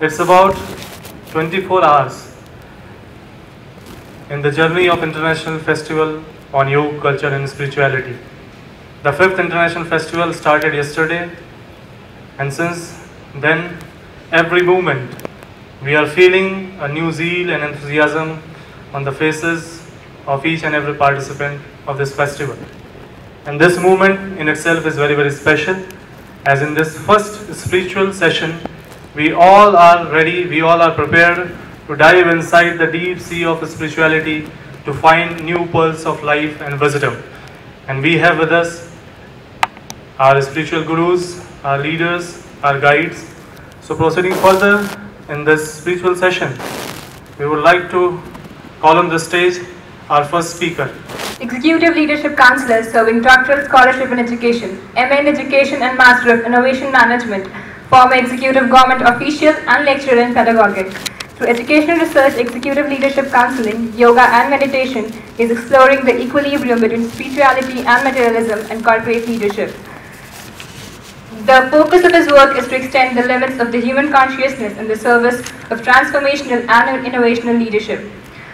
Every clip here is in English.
It's about 24 hours in the journey of International Festival on Yoga, Culture and Spirituality. The 5th International Festival started yesterday, and since then, every moment, we are feeling a new zeal and enthusiasm on the faces of each and every participant of this festival. And this movement in itself is very, very special, as in this first spiritual session, we all are ready, we all are prepared to dive inside the deep sea of spirituality to find new pearls of life and wisdom. And we have with us our spiritual gurus, our leaders, our guides. So proceeding further in this spiritual session, we would like to call on the stage our first speaker. Executive Leadership Counselor serving Doctoral Scholarship in Education, MA in Education and Master of Innovation Management, former Executive Government Official and Lecturer in Pedagogic. Through Educational Research, Executive Leadership Counseling, Yoga and Meditation is exploring the equilibrium between spirituality and materialism and corporate leadership. The focus of his work is to extend the limits of the human consciousness in the service of transformational and innovational leadership.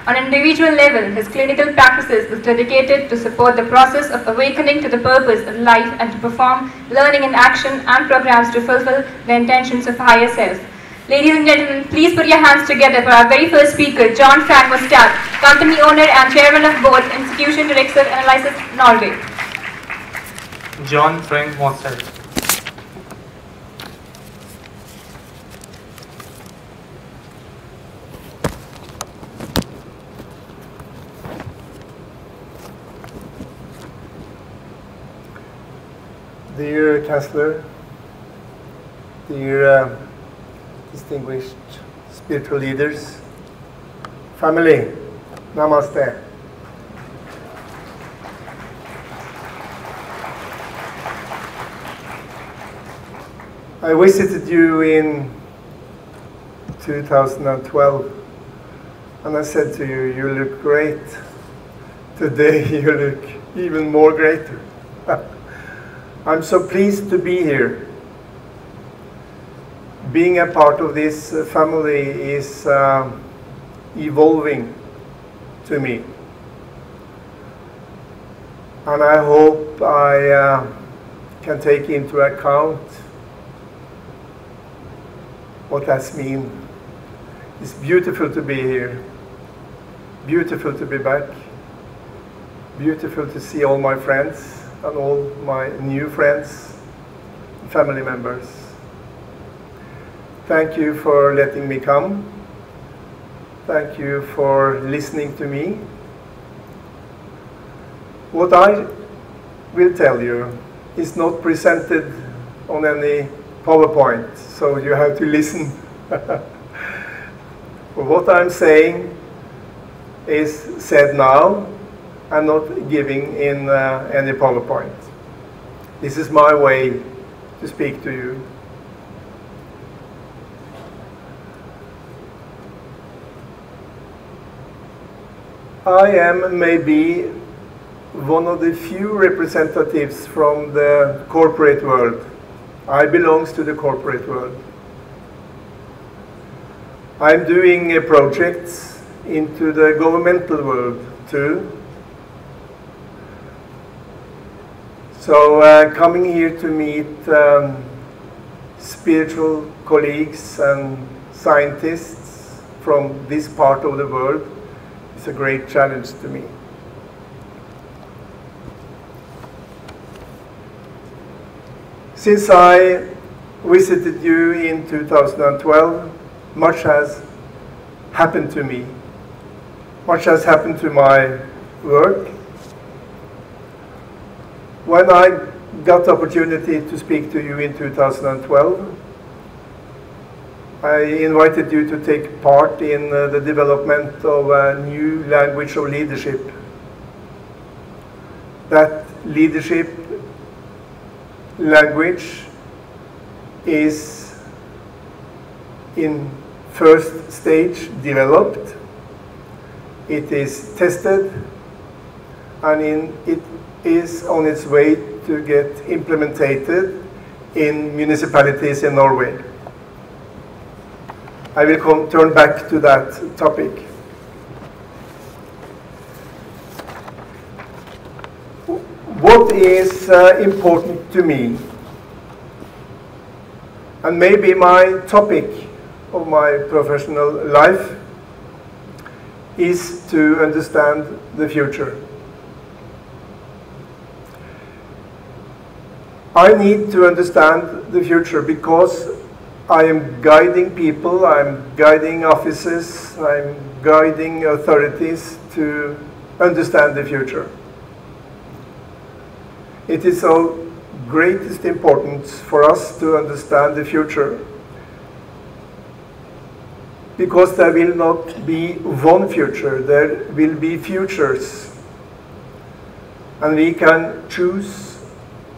On an individual level, his clinical practices is dedicated to support the process of awakening to the purpose of life and to perform learning in action and programs to fulfill the intentions of higher self. Ladies and gentlemen, please put your hands together for our very first speaker, John Frank Mostad, company owner and chairman of board, Institution Director Analysis, Norway. John Frank Mostad. Dear Chancellor, dear distinguished spiritual leaders, family, namaste. I visited you in 2012 and I said to you, you look great. Today you look even more greater. I'm so pleased to be here. Being a part of this family is evolving to me. And I hope I can take into account what that means. It's beautiful to be here. Beautiful to be back. Beautiful to see all my friends and all my new friends, family members. Thank you for letting me come. Thank you for listening to me. What I will tell you is not presented on any PowerPoint, so you have to listen. What I'm saying is said now, and not giving in any PowerPoint. This is my way to speak to you. I am maybe one of the few representatives from the corporate world. I belong to the corporate world. I'm doing projects into the governmental world too. So coming here to meet spiritual colleagues and scientists from this part of the world is a great challenge to me. Since I visited you in 2012, much has happened to me. Much has happened to my work. When I got the opportunity to speak to you in 2012, I invited you to take part in the development of a new language of leadership. That leadership language is in first stage developed. It is tested, and it is on its way to get implemented in municipalities in Norway. I will turn back to that topic. What is important to me, and maybe my topic of my professional life, is to understand the future. I need to understand the future because I am guiding people, I'm guiding offices, I'm guiding authorities to understand the future. It is of greatest importance for us to understand the future, because there will not be one future, there will be futures. And we can choose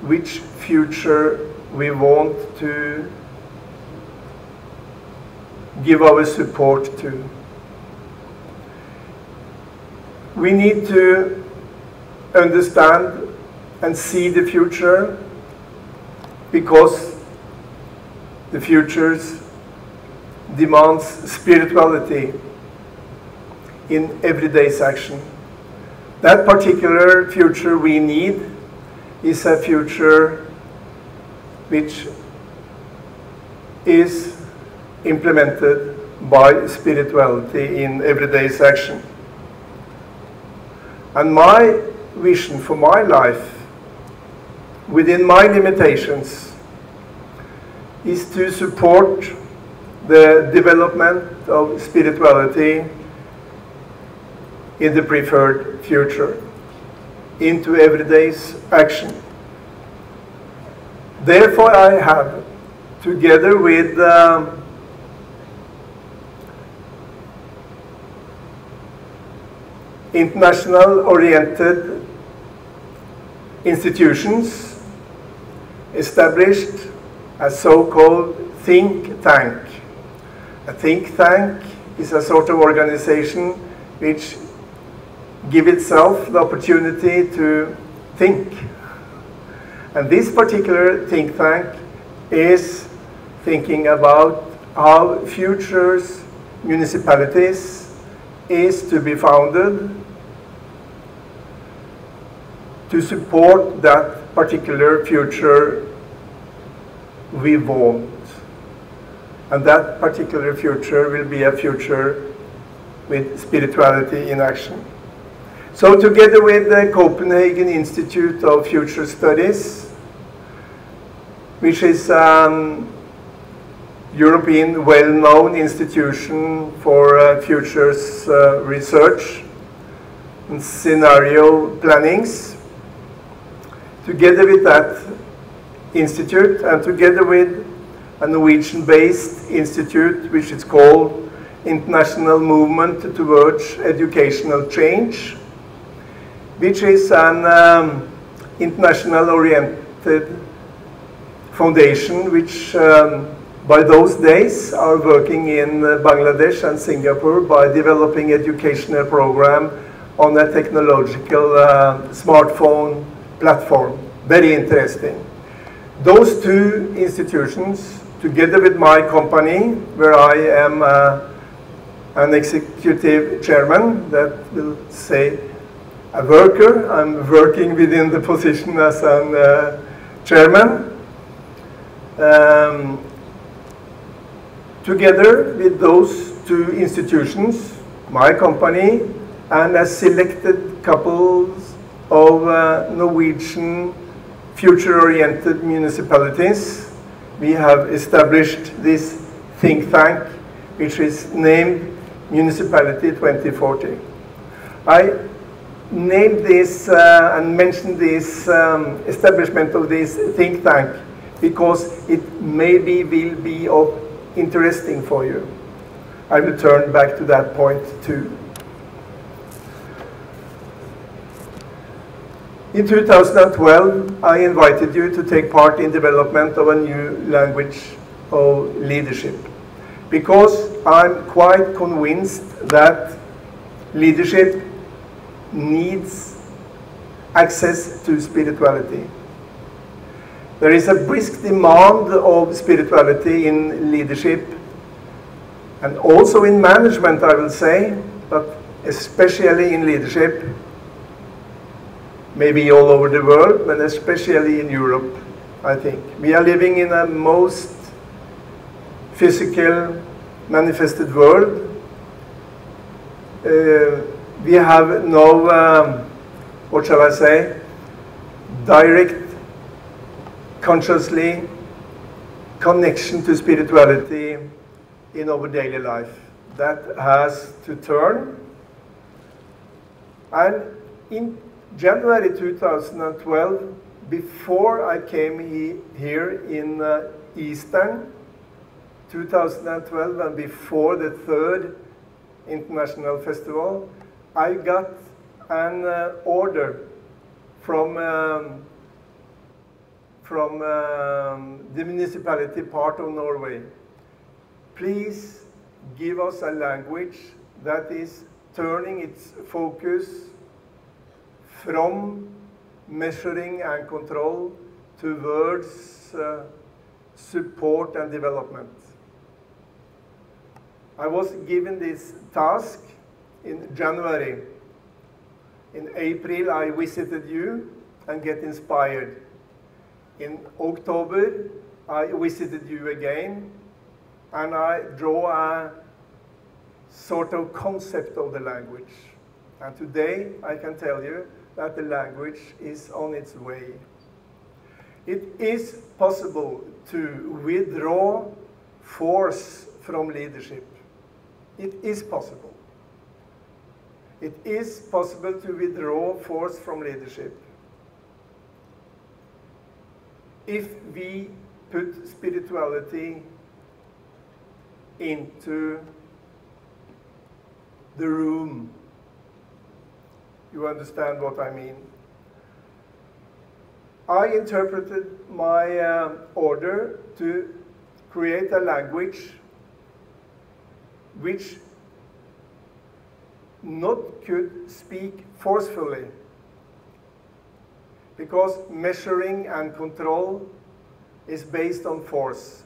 which future we want to give our support to. We need to understand and see the future because the futures demands spirituality in everyday action. That particular future we need is a future which is implemented by spirituality in everyday action. And my vision for my life, within my limitations, is to support the development of spirituality in the preferred future, into everyday action. Therefore, I have, together with international-oriented institutions, established a so-called think tank. A think tank is a sort of organization which gives itself the opportunity to think. And this particular think tank is thinking about how futures municipalities is to be founded to support that particular future we want. And that particular future will be a future with spirituality in action. So together with the Copenhagen Institute of Future Studies, which is an European well-known institution for futures research and scenario plannings, together with that institute and together with a Norwegian-based institute which is called International Movement Towards Educational Change, which is an international-oriented foundation which by those days are working in Bangladesh and Singapore by developing educational program on a technological smartphone platform. Very interesting. Those two institutions, together with my company, where I am an executive chairman, that will say a worker, I'm working within the position as a chairman. Together with those two institutions, my company and a selected couple of Norwegian future-oriented municipalities, we have established this think tank, which is named Municipality 2040. I named this and mentioned this establishment of this think tank because it maybe will be of interesting for you. I will turn back to that point too. In 2012, I invited you to take part in development of a new language of leadership, because I'm quite convinced that leadership needs access to spirituality. There is a brisk demand of spirituality in leadership, and also in management, I will say, but especially in leadership, maybe all over the world, but especially in Europe, I think. We are living in a most physical, manifested world. We have no, what shall I say, direct, consciously connection to spirituality in our daily life. That has to turn. And in January 2012, before I came here in Eastern 2012 and before the third international festival, I got an order from the municipality part of Norway. Please give us a language that is turning its focus from measuring and control towards support and development. I was given this task in January. In April, I visited you and get inspired. In October, I visited you again, and I draw a sort of concept of the language. And today, I can tell you that the language is on its way. It is possible to withdraw force from leadership. It is possible. It is possible to withdraw force from leadership if we put spirituality into the room. You understand what I mean? I interpreted my order to create a language which not could speak forcefully, because measuring and control is based on force.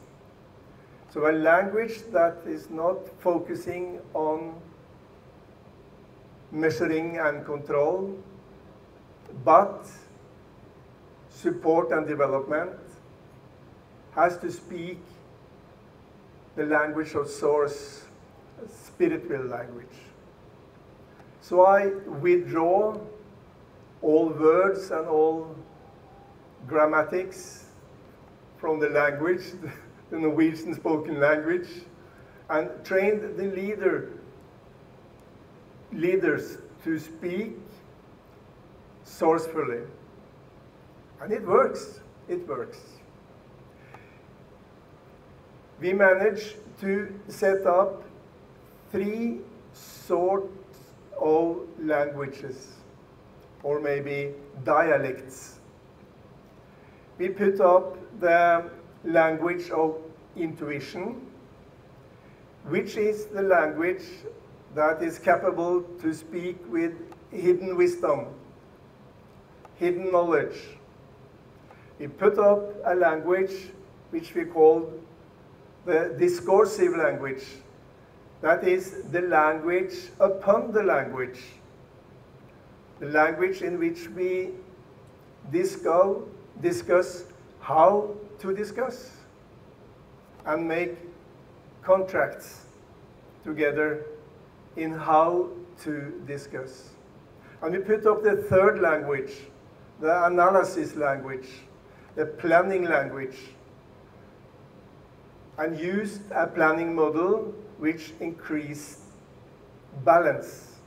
So a language that is not focusing on measuring and control, but support and development, has to speak the language of source, spiritual language. So I withdraw all words and all grammatics from the language, the Norwegian spoken language, and trained the leaders to speak sourcefully. And it works. It works. We managed to set up 3 sorts of languages, or maybe dialects. We put up the language of intuition, which is the language that is capable to speak with hidden wisdom, hidden knowledge. We put up a language which we call the discursive language. That is the language upon the language. The language in which we discuss how to discuss and make contracts together in how to discuss. And we put up the third language, the analysis language, the planning language, and used a planning model which increased balance.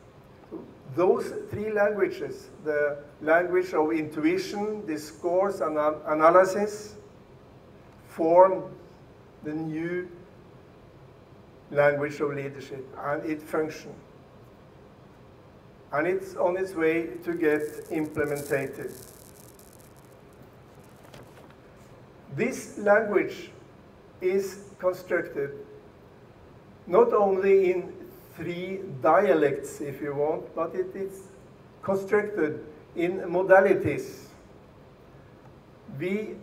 Those 3 languages, the language of intuition, discourse, and analysis, form the new language of leadership, and it functions. And it's on its way to get implemented. This language is constructed not only in 3 dialects, if you want, but it is constructed in modalities. We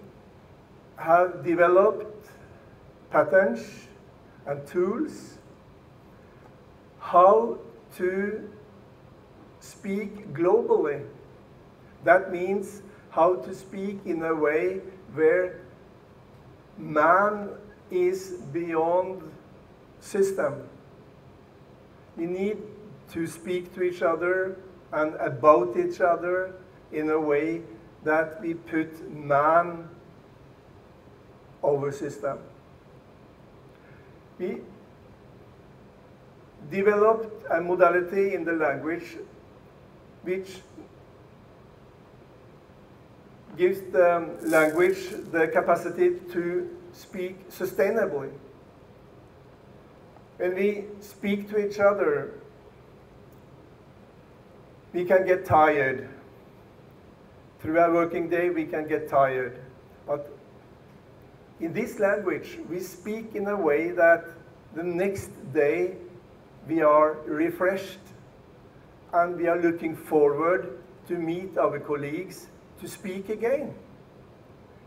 have developed patterns and tools how to speak globally. That means how to speak in a way where man is beyond system. We need to speak to each other and about each other in a way that we put man over system. We developed a modality in the language which gives the language the capacity to speak sustainably. When we speak to each other, we can get tired. Through our working day, we can get tired. But in this language, we speak in a way that the next day we are refreshed and we are looking forward to meet our colleagues to speak again,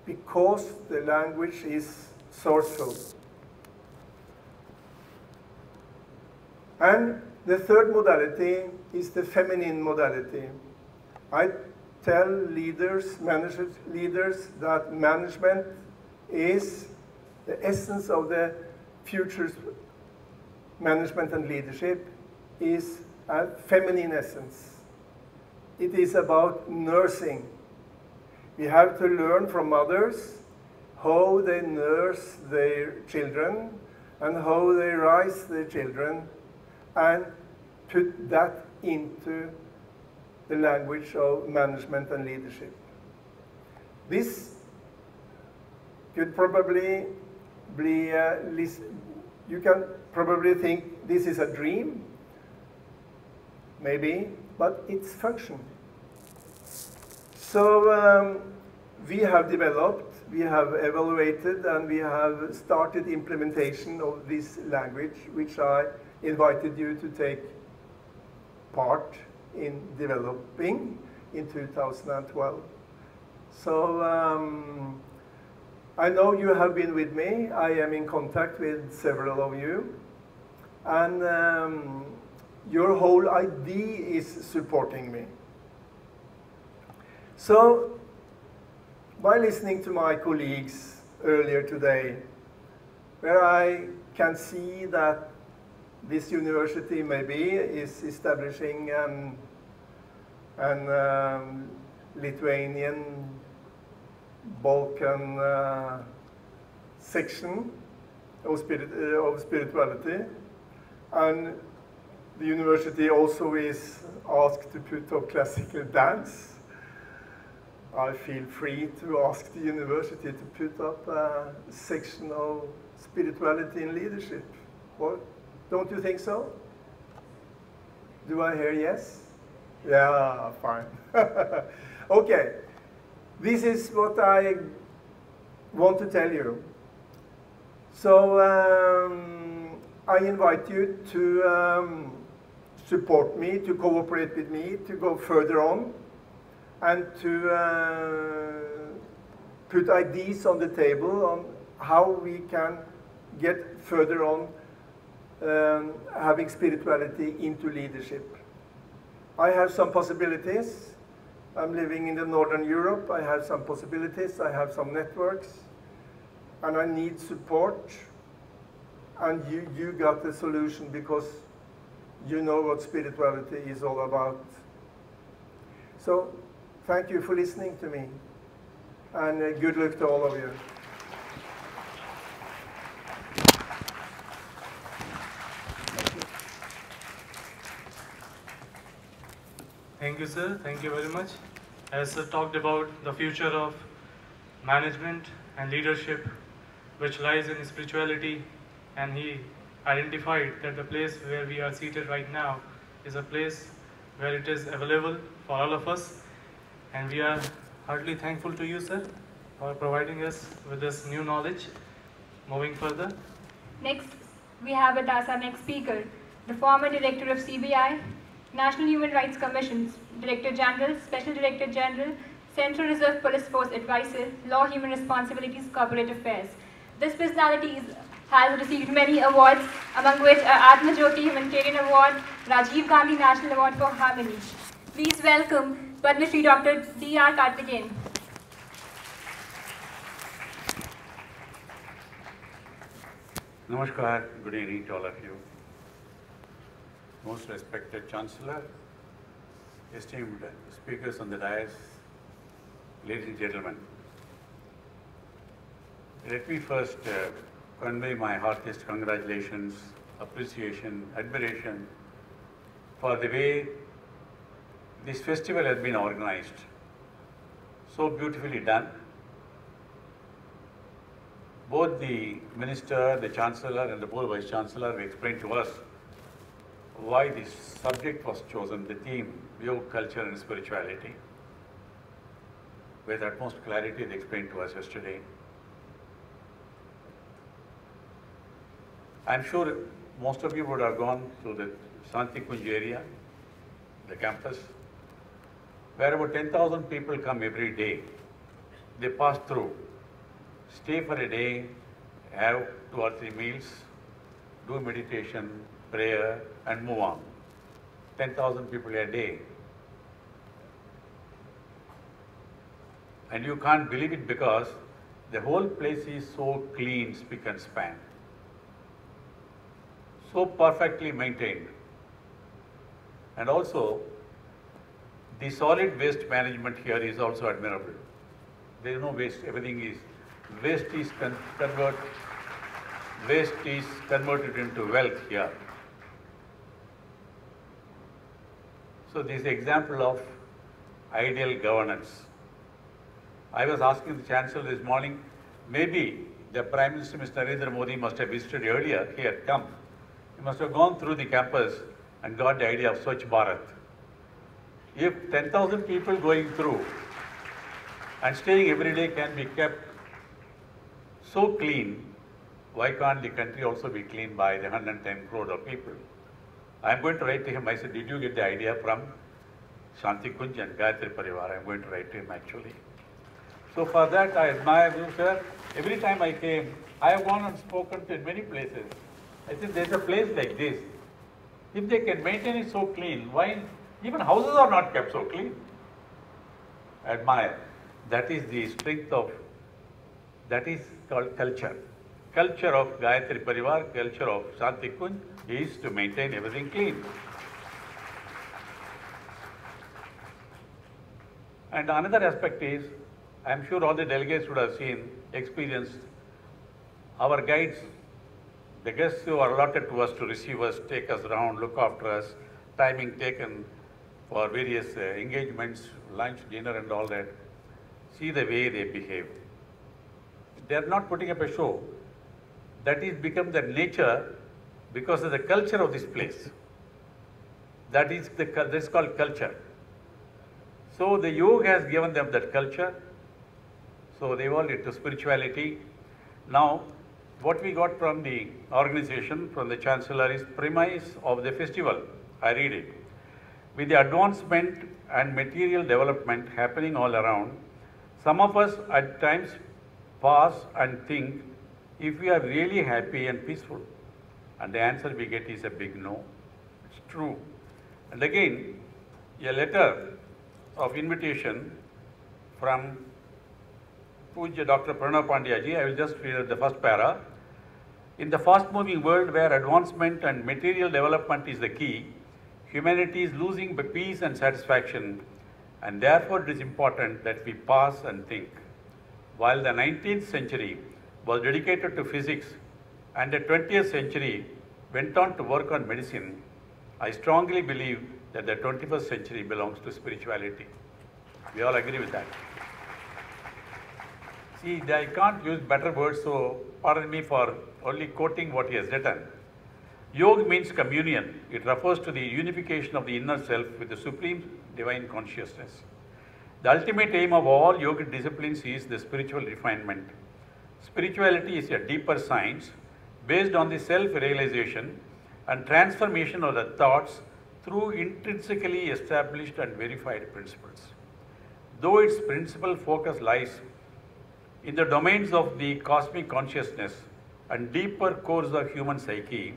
because the language is sourceful. And the third modality is the feminine modality. I tell leaders, managers, leaders that management is the essence of the future's management and leadership is a feminine essence. It is about nursing. We have to learn from others how they nurse their children and how they raise their children, and put that into the language of management and leadership. This could probably be, you can probably think this is a dream, maybe, but it's function. So we have developed, we have evaluated, and we have started implementation of this language, which I invited you to take part in developing in 2012. So I know you have been with me. I am in contact with several of you. And your whole idea is supporting me. So, by listening to my colleagues earlier today, where I can see that this university maybe is establishing an Lithuanian Balkan section of spirituality, and the university also is asked to put up classical dance. I feel free to ask the university to put up a section of spirituality and leadership. What? Don't you think so? Do I hear yes? Yeah, fine. Okay, this is what I want to tell you. So I invite you to support me, to cooperate with me, to go further on, and to put ideas on the table on how we can get further on having spirituality into leadership. I have some possibilities. I'm living in the Northern Europe. I have some possibilities. I have some networks. And I need support. And you got the solution because you know what spirituality is all about. So, thank you for listening to me. And good luck to all of you. Thank you, sir. Thank you very much. As sir talked about the future of management and leadership, which lies in spirituality, and he identified that the place where we are seated right now is a place where it is available for all of us. And we are heartily thankful to you, sir, for providing us with this new knowledge. Moving further. Next, we have with us our next speaker, the former Director of CBI, National Human Rights Commission's Director General, Special Director General, Central Reserve Police Force Advisor, Law, Human Responsibilities, Corporate Affairs. This personality is has received many awards, among which are Atma Jyoti Humanitarian Award, Rajiv Gandhi National Award for Harmony. Please welcome Padma Shri Dr. D.R. Karthikeyan. Namaskar, good evening to all of you. Most respected Chancellor, esteemed speakers on the dais, ladies and gentlemen. Let me first convey my heartiest congratulations, appreciation, admiration for the way this festival has been organized. So beautifully done. Both the Minister, the Chancellor and the both Vice Chancellor have explained to us why this subject was chosen, the theme, yoga, culture and spirituality. With utmost clarity they explained to us yesterday. I'm sure most of you would have gone to the Shantikunj area, the campus, where about 10,000 people come every day. They pass through, stay for a day, have 2 or 3 meals, do meditation, prayer and move on. 10,000 people a day. And you can't believe it because the whole place is so clean, spick and span. So perfectly maintained. And also, the solid waste management here is also admirable. There is no waste, everything is, waste is converted into wealth here. So this is an example of ideal governance. I was asking the Chancellor this morning, maybe the Prime Minister, Mr. Narendra Modi, must have visited earlier. He had come. He must have gone through the campus and got the idea of Swachh Bharat. If 10,000 people going through and staying every day can be kept so clean, why can't the country also be clean by the 110 crore of people? I'm going to write to him. I said, did you get the idea from Shantikunj and Gayatri Pariwar? I'm going to write to him actually. So for that, I admire you, sir. Every time I came, I have gone and spoken to in many places. I said, there's a place like this. If they can maintain it so clean, why even houses are not kept so clean? Admire. That is the strength of, that is called culture. Culture of Gayatri Pariwar, culture of Shantikunj is to maintain everything clean. And another aspect is, I am sure all the delegates would have seen, experienced, our guides, the guests who are allotted to us to receive us, take us around, look after us, timing taken for various engagements, lunch, dinner and all that. See the way they behave. They are not putting up a show. That is become the nature because of the culture of this place. That is called culture. So the yoga has given them that culture. So they evolved it to spirituality. Now, what we got from the organization, from the Chancellor, is premise of the festival. I read it. With the advancement and material development happening all around, some of us at times pause and think if we are really happy and peaceful. And the answer we get is a big no. It's true. And again, a letter of invitation from Puja Dr. Pranav Pandya ji. I will just read the first para. In the fast-moving world where advancement and material development is the key, humanity is losing peace and satisfaction, and therefore it is important that we pause and think. While the 19th century was dedicated to physics and the 20th century went on to work on medicine, I strongly believe that the 21st century belongs to spirituality. We all agree with that. See, I can't use better words, so pardon me for only quoting what he has written. Yoga means communion. It refers to the unification of the inner self with the supreme divine consciousness. The ultimate aim of all yogic disciplines is the spiritual refinement. Spirituality is a deeper science based on the self-realization and transformation of the thoughts through intrinsically established and verified principles. Though its principal focus lies in the domains of the cosmic consciousness, and deeper cores of human psyche,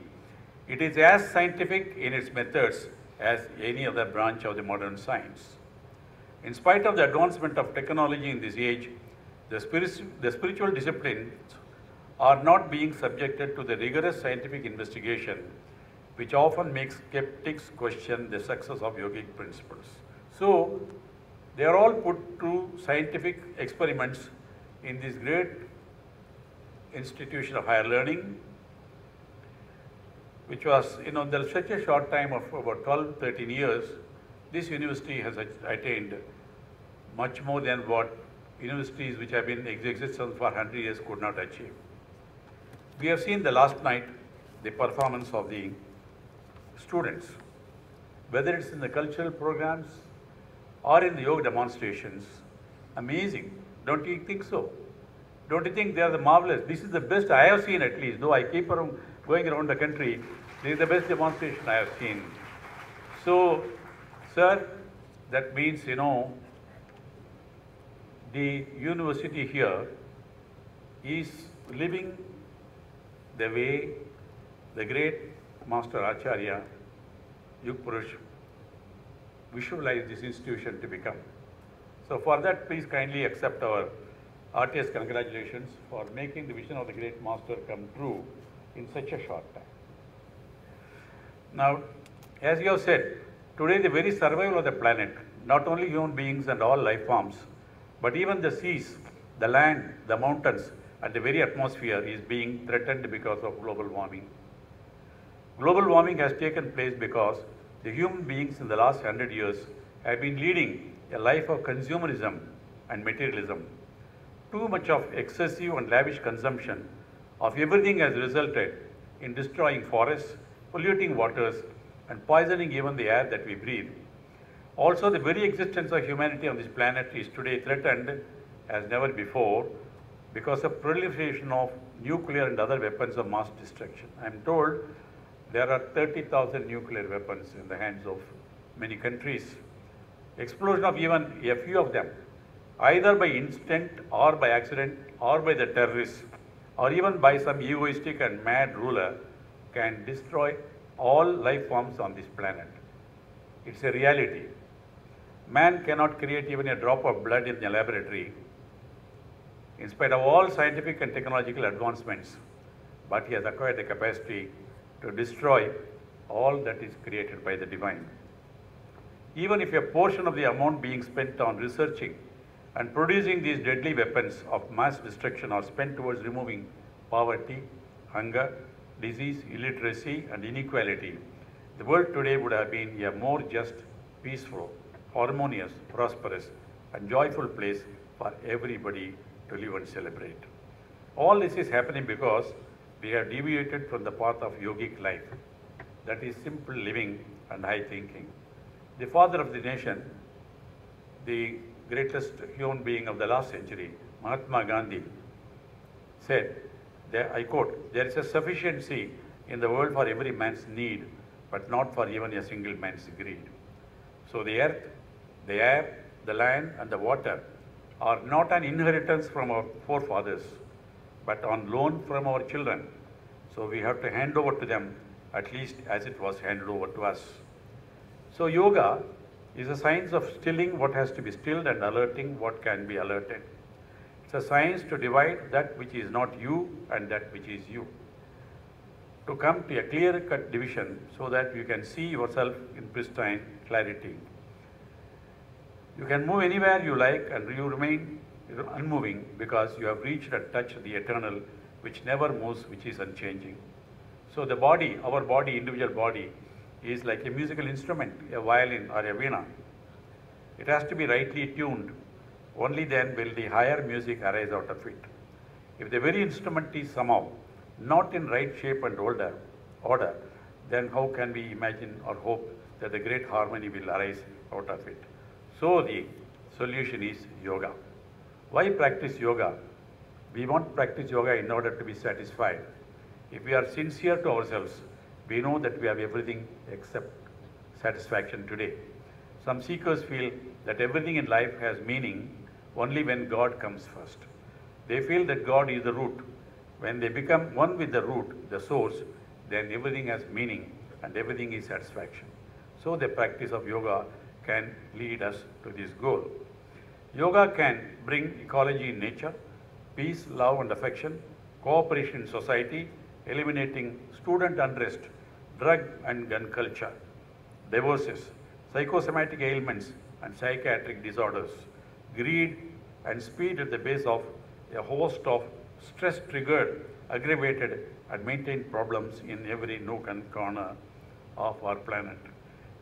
it is as scientific in its methods as any other branch of the modern science. In spite of the advancement of technology in this age, the spiritual disciplines are not being subjected to the rigorous scientific investigation, which often makes skeptics question the success of yogic principles. So, they are all put through scientific experiments in this great institution of higher learning, which was, there's such a short time of about 12, 13 years, this university has attained much more than what universities which have been in existence for 100 years could not achieve. We have seen the last night the performance of the students, whether it's in the cultural programs or in the yoga demonstrations. Amazing, don't you think so? Don't you think they are the marvelous? This is the best I have seen, at least, though I keep going around the country. This is the best demonstration I have seen. So, sir, that means, the university here is living the way the great Master Acharya, Yug Purush, visualized this institution to become. So for that, please kindly accept our heartiest congratulations for making the vision of the great Master come true in such a short time. Now, as you have said, today the very survival of the planet, not only human beings and all life forms, but even the seas, the land, the mountains, and the very atmosphere is being threatened because of global warming. Global warming has taken place because the human beings in the last 100 years have been leading a life of consumerism and materialism. Too much of excessive and lavish consumption of everything has resulted in destroying forests, polluting waters, and poisoning even the air that we breathe. Also, the very existence of humanity on this planet is today threatened as never before because of proliferation of nuclear and other weapons of mass destruction. I am told there are 30,000 nuclear weapons in the hands of many countries. Explosion of even a few of them, either by instinct or by accident or by the terrorists or even by some egoistic and mad ruler, can destroy all life forms on this planet. It's a reality. Man cannot create even a drop of blood in the laboratory, in spite of all scientific and technological advancements, but he has acquired the capacity to destroy all that is created by the divine. Even if a portion of the amount being spent on researching and producing these deadly weapons of mass destruction are spent towards removing poverty, hunger, disease, illiteracy, and inequality, the world today would have been a more just, peaceful, harmonious, prosperous, and joyful place for everybody to live and celebrate. All this is happening because we have deviated from the path of yogic life, that is simple living and high thinking. The father of the nation, the greatest human being of the last century, Mahatma Gandhi, said, I quote, "There is a sufficiency in the world for every man's need, but not for even a single man's greed." So the earth, the air, the land, and the water are not an inheritance from our forefathers, but on loan from our children. So we have to hand over to them at least as it was handed over to us. So yoga is a science of stilling what has to be stilled and alerting what can be alerted. It's a science to divide that which is not you and that which is you, to come to a clear-cut division so that you can see yourself in pristine clarity. You can move anywhere you like and you remain unmoving because you have reached and touched the eternal, which never moves, which is unchanging. So the body, our body, individual body, is like a musical instrument, a violin or a veena. It has to be rightly tuned. Only then will the higher music arise out of it. If the very instrument is somehow not in right shape and order, then how can we imagine or hope that the great harmony will arise out of it? So the solution is yoga. Why practice yoga? We won't practice yoga in order to be satisfied. If we are sincere to ourselves, we know that we have everything except satisfaction today. Some seekers feel that everything in life has meaning only when God comes first. They feel that God is the root. When they become one with the root, the source, then everything has meaning and everything is satisfaction. So the practice of yoga can lead us to this goal. Yoga can bring ecology in nature, peace, love and affection, cooperation in society, eliminating student unrest, drug and gun culture, divorces, psychosomatic ailments and psychiatric disorders, greed and speed at the base of a host of stress-triggered, aggravated and maintained problems in every nook and corner of our planet.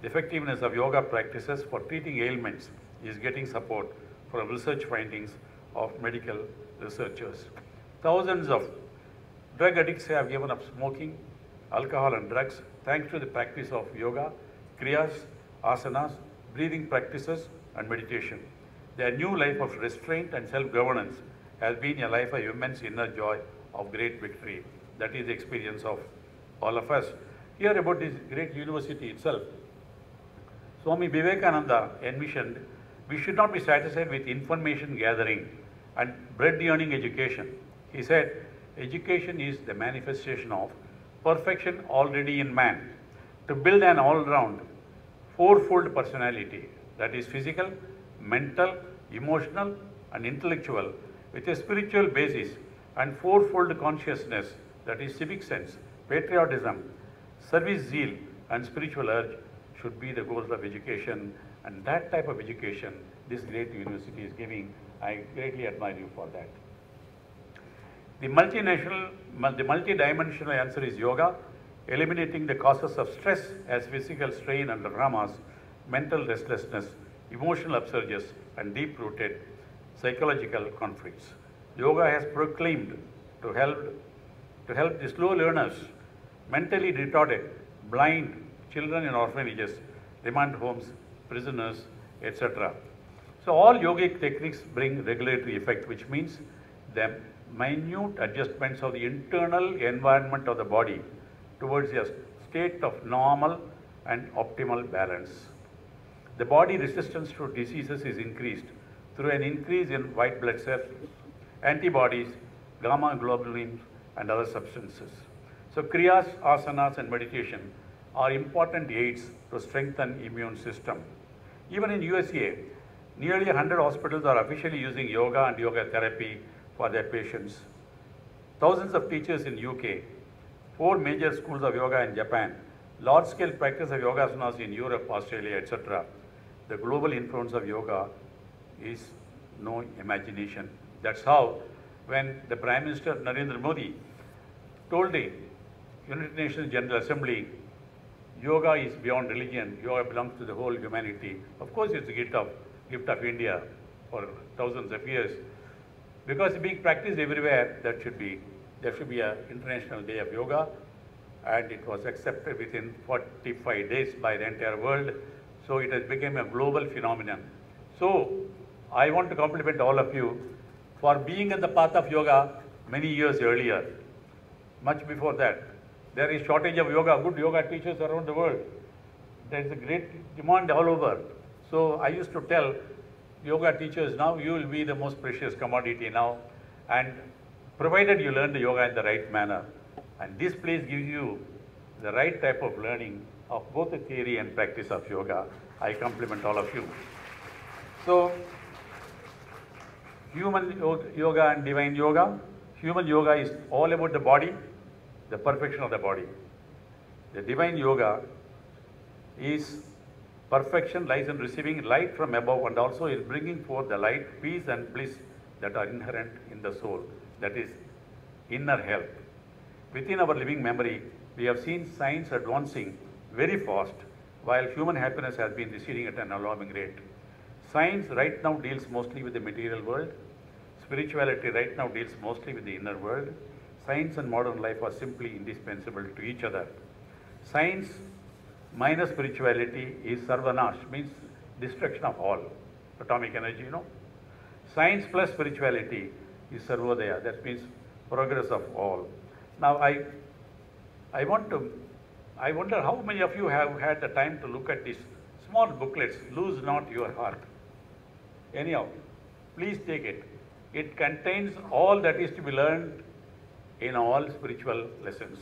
The effectiveness of yoga practices for treating ailments is getting support from research findings of medical researchers. Thousands of drug addicts have given up smoking, alcohol and drugs thanks to the practice of yoga, kriyas, asanas, breathing practices and meditation. Their new life of restraint and self-governance has been a life of immense inner joy of great victory. That is the experience of all of us. Here about this great university itself, Swami Vivekananda envisioned we should not be satisfied with information gathering and bread-earning education. He said, education is the manifestation of perfection already in man. To build an all-round, fourfold personality, that is physical, mental, emotional, and intellectual, with a spiritual basis and fourfold consciousness, that is civic sense, patriotism, service zeal, and spiritual urge, should be the goals of education, and that type of education this great university is giving. I greatly admire you for that. The multi-dimensional answer is yoga, eliminating the causes of stress as physical strain and dramas, mental restlessness, emotional upsurges, and deep-rooted psychological conflicts. Yoga has proclaimed to help the slow learners, mentally retarded, blind, children in orphanages, remand homes, prisoners, etc. So all yogic techniques bring regulatory effect, which means the minute adjustments of the internal environment of the body towards a state of normal and optimal balance. The body resistance to diseases is increased through an increase in white blood cells, antibodies, gamma globulins, and other substances. So kriyas, asanas, and meditation are important aids to strengthen immune system. Even in USA, nearly 100 hospitals are officially using yoga and yoga therapy for their patients. Thousands of teachers in UK, 4 major schools of yoga in Japan, large-scale practice of yogasanas in Europe, Australia, etc. The global influence of yoga is no imagination. That's how when the Prime Minister Narendra Modi told the United Nations General Assembly, yoga is beyond religion, yoga belongs to the whole humanity. Of course, it's a gift of India for thousands of years. Because being practiced everywhere, there should be an International Day of Yoga, and it was accepted within 45 days by the entire world. So it has become a global phenomenon. So I want to compliment all of you for being in the path of yoga many years earlier. Much before that, there is shortage of yoga, good yoga teachers around the world. There is a great demand all over. So I used to tell yoga teachers, now you will be the most precious commodity now, and provided you learn the yoga in the right manner. And this place gives you the right type of learning of both the theory and practice of yoga. I compliment all of you. So, human yoga and divine yoga. Human yoga is all about the body, the perfection of the body. The divine yoga is perfection lies in receiving light from above and also in bringing forth the light, peace and bliss that are inherent in the soul. That is inner health. Within our living memory, we have seen science advancing very fast while human happiness has been receding at an alarming rate. Science right now deals mostly with the material world. Spirituality right now deals mostly with the inner world. Science and modern life are simply indispensable to each other. Science minus spirituality is sarvanash, means destruction of all. Atomic energy, Science plus spirituality is sarvodaya, that means progress of all. Now I wonder how many of you have had the time to look at these small booklets, Lose Not Your Heart. Anyhow, please take it. It contains all that is to be learned in all spiritual lessons.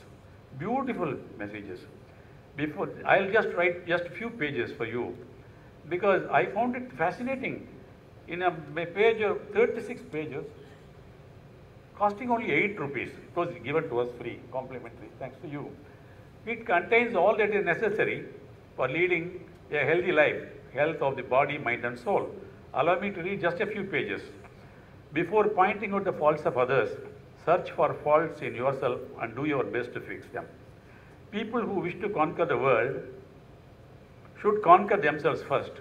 Beautiful messages. I'll just write just a few pages for you because I found it fascinating. In a page of 36 pages, costing only 8 rupees. It was given to us free, complimentary, thanks to you. It contains all that is necessary for leading a healthy life, health of the body, mind and soul. Allow me to read just a few pages. Before pointing out the faults of others, search for faults in yourself and do your best to fix them. People who wish to conquer the world should conquer themselves first.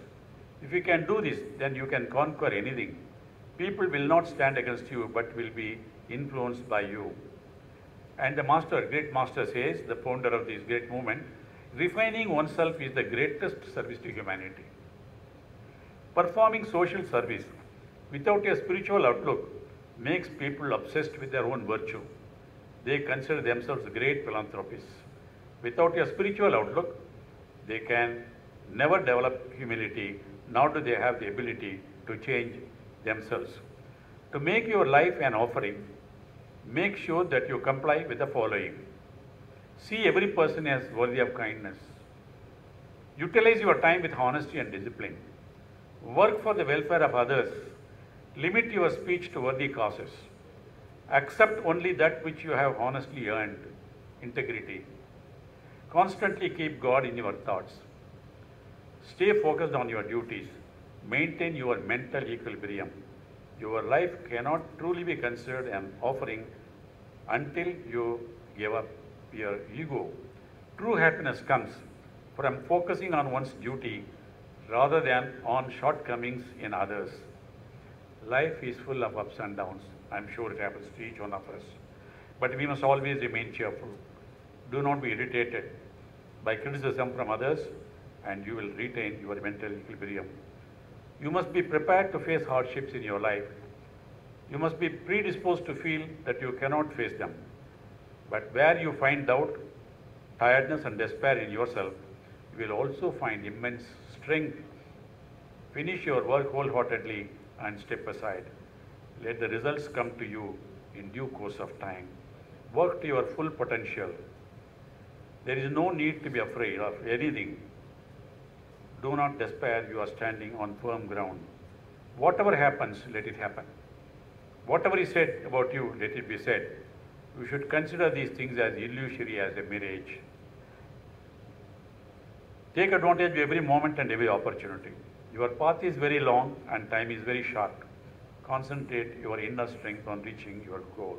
If you can do this, then you can conquer anything. People will not stand against you, but will be influenced by you. And the master, great master says, the founder of this great movement, refining oneself is the greatest service to humanity. Performing social service without a spiritual outlook makes people obsessed with their own virtue. They consider themselves great philanthropists. Without a spiritual outlook, they can never develop humility, nor do they have the ability to change themselves. To make your life an offering, make sure that you comply with the following. See every person as worthy of kindness. Utilize your time with honesty and discipline. Work for the welfare of others. Limit your speech to worthy causes. Accept only that which you have honestly earned. Integrity. Constantly keep God in your thoughts. Stay focused on your duties. Maintain your mental equilibrium. Your life cannot truly be considered an offering until you give up your ego. True happiness comes from focusing on one's duty rather than on shortcomings in others. Life is full of ups and downs. I'm sure it happens to each one of us. But we must always remain cheerful. Do not be irritated by criticism from others, and you will retain your mental equilibrium. You must be prepared to face hardships in your life. You must be predisposed to feel that you cannot face them. But where you find doubt, tiredness and despair in yourself, you will also find immense strength. Finish your work wholeheartedly and step aside. Let the results come to you in due course of time. Work to your full potential. There is no need to be afraid of anything. Do not despair, you are standing on firm ground. Whatever happens, let it happen. Whatever is said about you, let it be said. You should consider these things as illusory as a mirage. Take advantage of every moment and every opportunity. Your path is very long and time is very short. Concentrate your inner strength on reaching your goal.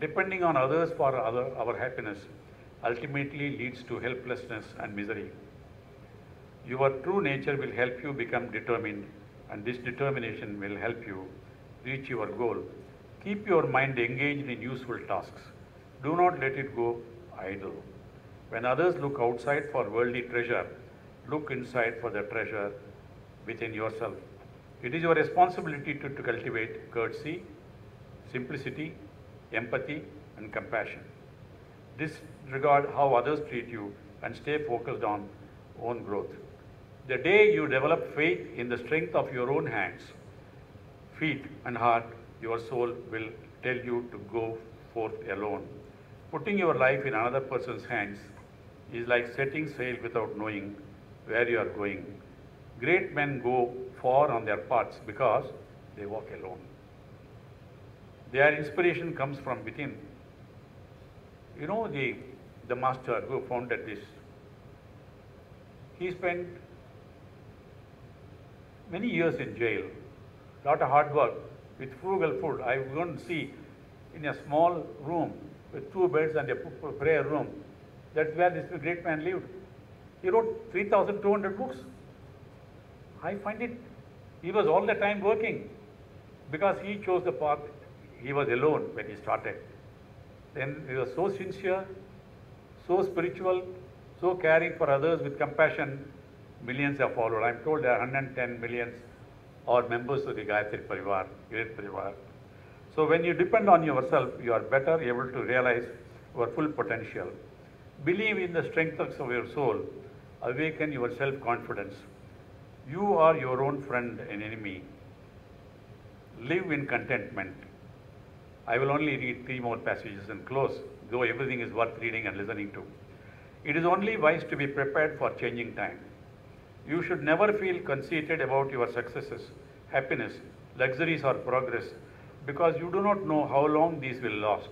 Depending on others for our happiness ultimately leads to helplessness and misery. Your true nature will help you become determined, and this determination will help you reach your goal. Keep your mind engaged in useful tasks. Do not let it go idle. When others look outside for worldly treasure, look inside for the treasure within yourself. It is your responsibility to cultivate courtesy, simplicity, empathy, and compassion. Disregard how others treat you and stay focused on own growth. The day you develop faith in the strength of your own hands, feet, and heart, your soul will tell you to go forth alone. Putting your life in another person's hands is like setting sail without knowing where you are going. Great men go far on their paths because they walk alone. Their inspiration comes from within. You know the master who founded this, he spent many years in jail, lot of hard work with frugal food. I was going to see in a small room with 2 beds and a prayer room. That's where this great man lived. He wrote 3,200 books. I find it, he was all the time working because he chose the path. He was alone when he started. Then he was so sincere, so spiritual, so caring for others with compassion. Millions have followed. I'm told there are 110 millions or members of the Gayatri Pariwar, Great Pariwar. So when you depend on yourself, you are better able to realize your full potential. Believe in the strength of your soul. Awaken your self-confidence. You are your own friend and enemy. Live in contentment. I will only read 3 more passages and close, though everything is worth reading and listening to. It is only wise to be prepared for changing time. You should never feel conceited about your successes, happiness, luxuries or progress, because you do not know how long these will last.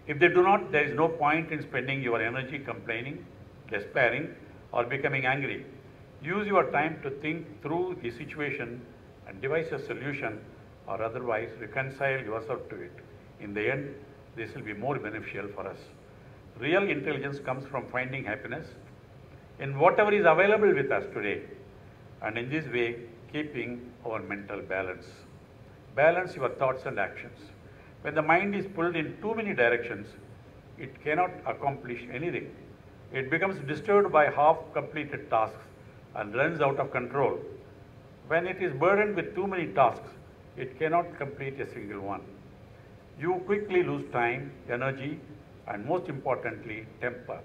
If they do not, there is no point in spending your energy complaining, despairing, or becoming angry. Use your time to think through the situation and devise a solution, or otherwise reconcile yourself to it. In the end, this will be more beneficial for us. Real intelligence comes from finding happiness in whatever is available with us today, and in this way, keeping our mental balance. Balance your thoughts and actions. When the mind is pulled in too many directions, it cannot accomplish anything. It becomes disturbed by half-completed tasks and runs out of control. When it is burdened with too many tasks, it cannot complete a single one. You quickly lose time, energy, and most importantly, temper.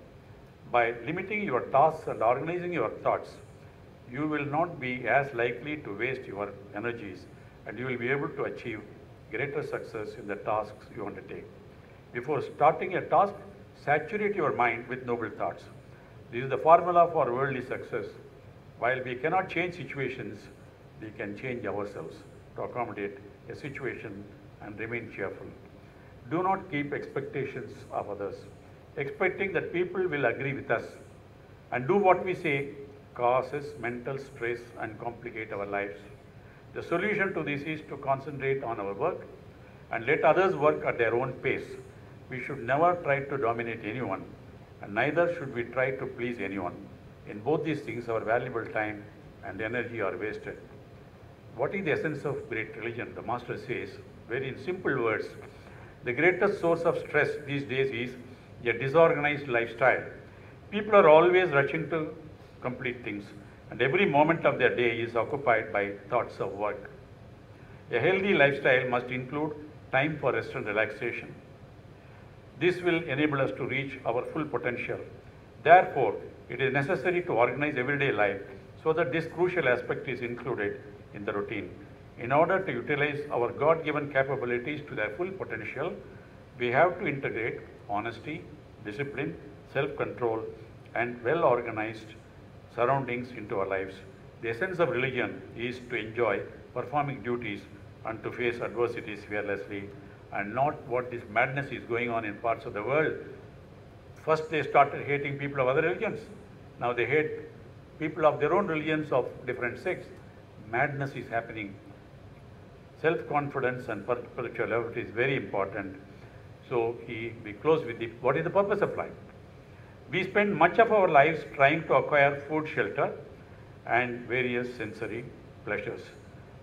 By limiting your tasks and organizing your thoughts, you will not be as likely to waste your energies, and you will be able to achieve greater success in the tasks you undertake. Before starting a task, saturate your mind with noble thoughts. This is the formula for worldly success. While we cannot change situations, we can change ourselves to accommodate a situation and remain cheerful. Do not keep expectations of others. Expecting that people will agree with us and do what we say causes mental stress and complicate our lives. The solution to this is to concentrate on our work and let others work at their own pace. We should never try to dominate anyone, and neither should we try to please anyone. In both these things, our valuable time and energy are wasted. What is the essence of great religion? The Master says, very in simple words, the greatest source of stress these days is a disorganized lifestyle. People are always rushing to complete things, and every moment of their day is occupied by thoughts of work. A healthy lifestyle must include time for rest and relaxation. This will enable us to reach our full potential. Therefore, it is necessary to organize everyday life so that this crucial aspect is included in the routine. In order to utilize our God-given capabilities to their full potential, we have to integrate honesty, discipline, self-control, and well-organized surroundings into our lives. The essence of religion is to enjoy performing duties and to face adversities fearlessly, and not what this madness is going on in parts of the world. First they started hating people of other religions. Now they hate people of their own religions of different sects. Madness is happening. Self-confidence and spirituality is very important. So we close with what is the purpose of life? We spend much of our lives trying to acquire food, shelter, and various sensory pleasures.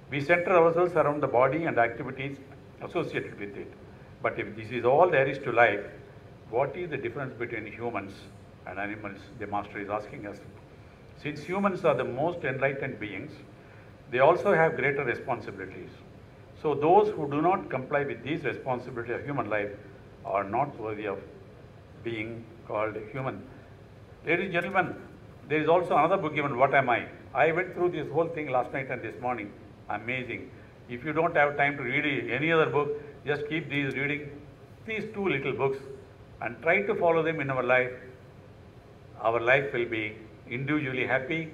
We center ourselves around the body and activities associated with it. But if this is all there is to life, what is the difference between humans and animals? The Master is asking us. Since humans are the most enlightened beings, they also have greater responsibilities. So those who do not comply with these responsibilities of human life are not worthy of being called human. Ladies and gentlemen, there is also another book given, What Am I? I went through this whole thing last night and this morning. Amazing. If you don't have time to read any other book, just keep reading these 2 little books and try to follow them in our life. Our life will be individually happy.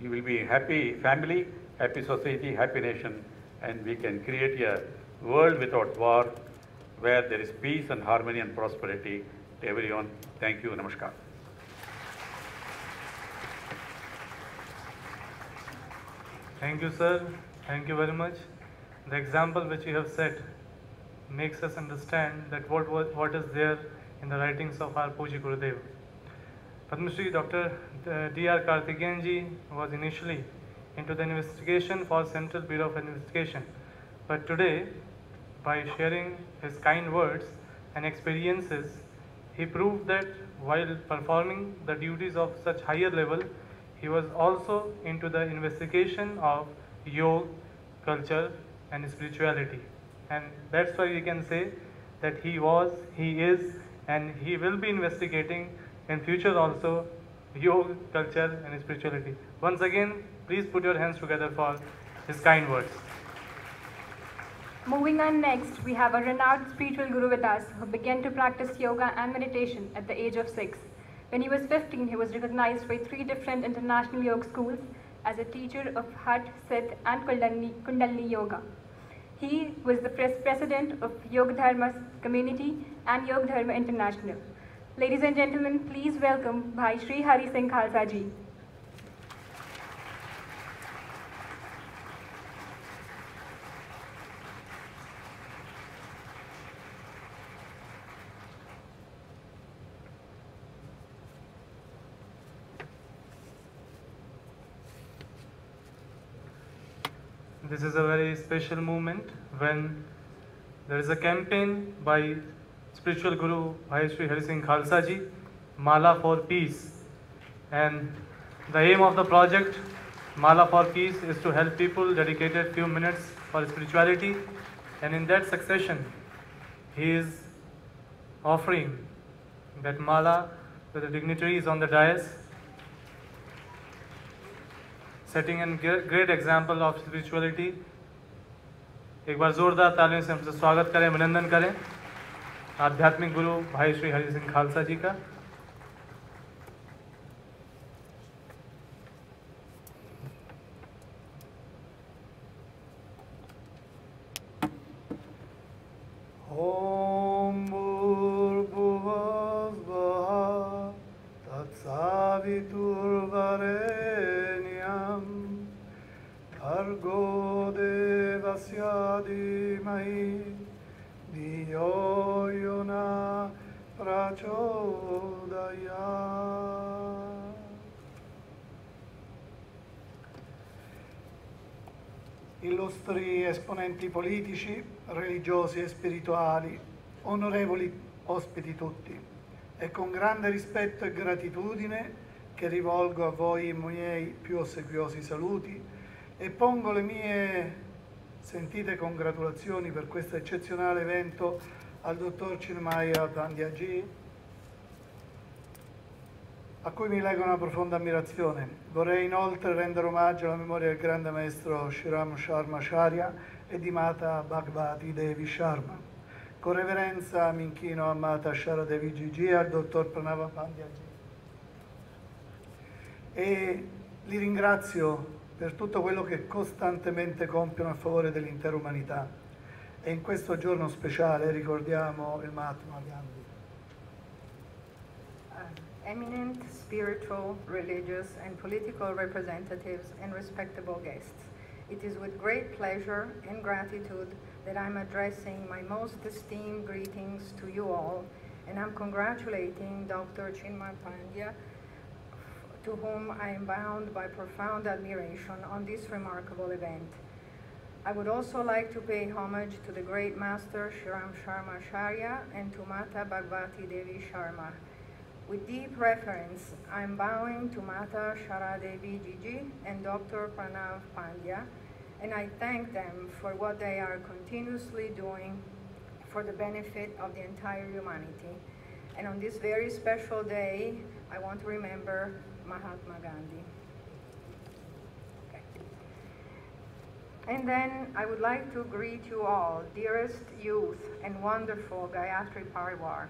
You will be happy family, happy society, happy nation, and we can create a world without war where there is peace and harmony and prosperity to everyone. Thank you. Namaskar. Thank you, sir. Thank you very much. The example which you have set makes us understand that what is there in the writings of our Puji Gurudev. Padma Shri Dr. D.R. Karthikeyan ji was initially into the investigation for Central Bureau of Investigation, but today, by sharing his kind words and experiences, he proved that while performing the duties of such higher level, he was also into the investigation of yoga, culture and spirituality. And that's why we can say that he was, he is, and he will be investigating in future also yoga, culture and spirituality. Once again, please put your hands together for his kind words. Moving on next, we have a renowned spiritual guru with us who began to practice yoga and meditation at the age of 6. When he was 15, he was recognized by 3 different international yoga schools as a teacher of Hatha, Siddha and Kundalini Yoga. He was the president of Yoga Dharma Community and Yoga Dharma International. Ladies and gentlemen, please welcome Bhai Shri Hari Singh Khalsa ji. This is a very special moment when there is a campaign by spiritual guru Bhai Shri Hari Singh Khalsa ji, Mala for Peace. And the aim of the project Mala for Peace is to help people dedicated few minutes for spirituality, and in that succession he is offering that mala to the dignitaries on the dais, setting a great example of spirituality. एक बार जोरदार तालियों से हमसे स्वागत करें, अभिनंदन करें आध्यात्मिक गुरु भाई श्री हरि सिंह खालसा जी का। ओम भूर्भुवस्सुवः तत्सवितुर्वरेण्यं भर्गो देवस्य धीमहि धियो यो न प्रचोदयात्। Illustri esponenti politici, religiosi e spirituali, onorevoli ospiti tutti, è con grande rispetto e gratitudine che rivolgo a voi i miei più ossequiosi saluti e pongo le mie sentite congratulazioni per questo eccezionale evento al dottor Chinmay Pandya ji, a cui mi lega una profonda ammirazione. Vorrei inoltre rendere omaggio alla memoria del grande maestro Sriram Sharma Acharya e di Mata Bhagavati Devi Sharma. Con reverenza mi inchino a Mata Shara Devi Ji e al dottor Pranav Pandya ji. E li ringrazio per tutto quello che costantemente compiono a favore dell'intera umanità. E in questo giorno speciale ricordiamo il Mahatma Gandhi. Eminent spiritual, religious, and political representatives and respectable guests. It is with great pleasure and gratitude that I'm addressing my most esteemed greetings to you all, and I'm congratulating Dr. Chinmay Pandya, to whom I am bound by profound admiration on this remarkable event. I would also like to pay homage to the great master Sriram Sharma Acharya and to Mata Bhagavati Devi Sharma. With deep reverence, I am bowing to Mata Shara Devi Ji and Dr. Pranav Pandya, and I thank them for what they are continuously doing for the benefit of the entire humanity. And on this very special day, I want to remember Mahatma Gandhi. Okay. And then I would like to greet you all, dearest youth and wonderful Gayatri Pariwar.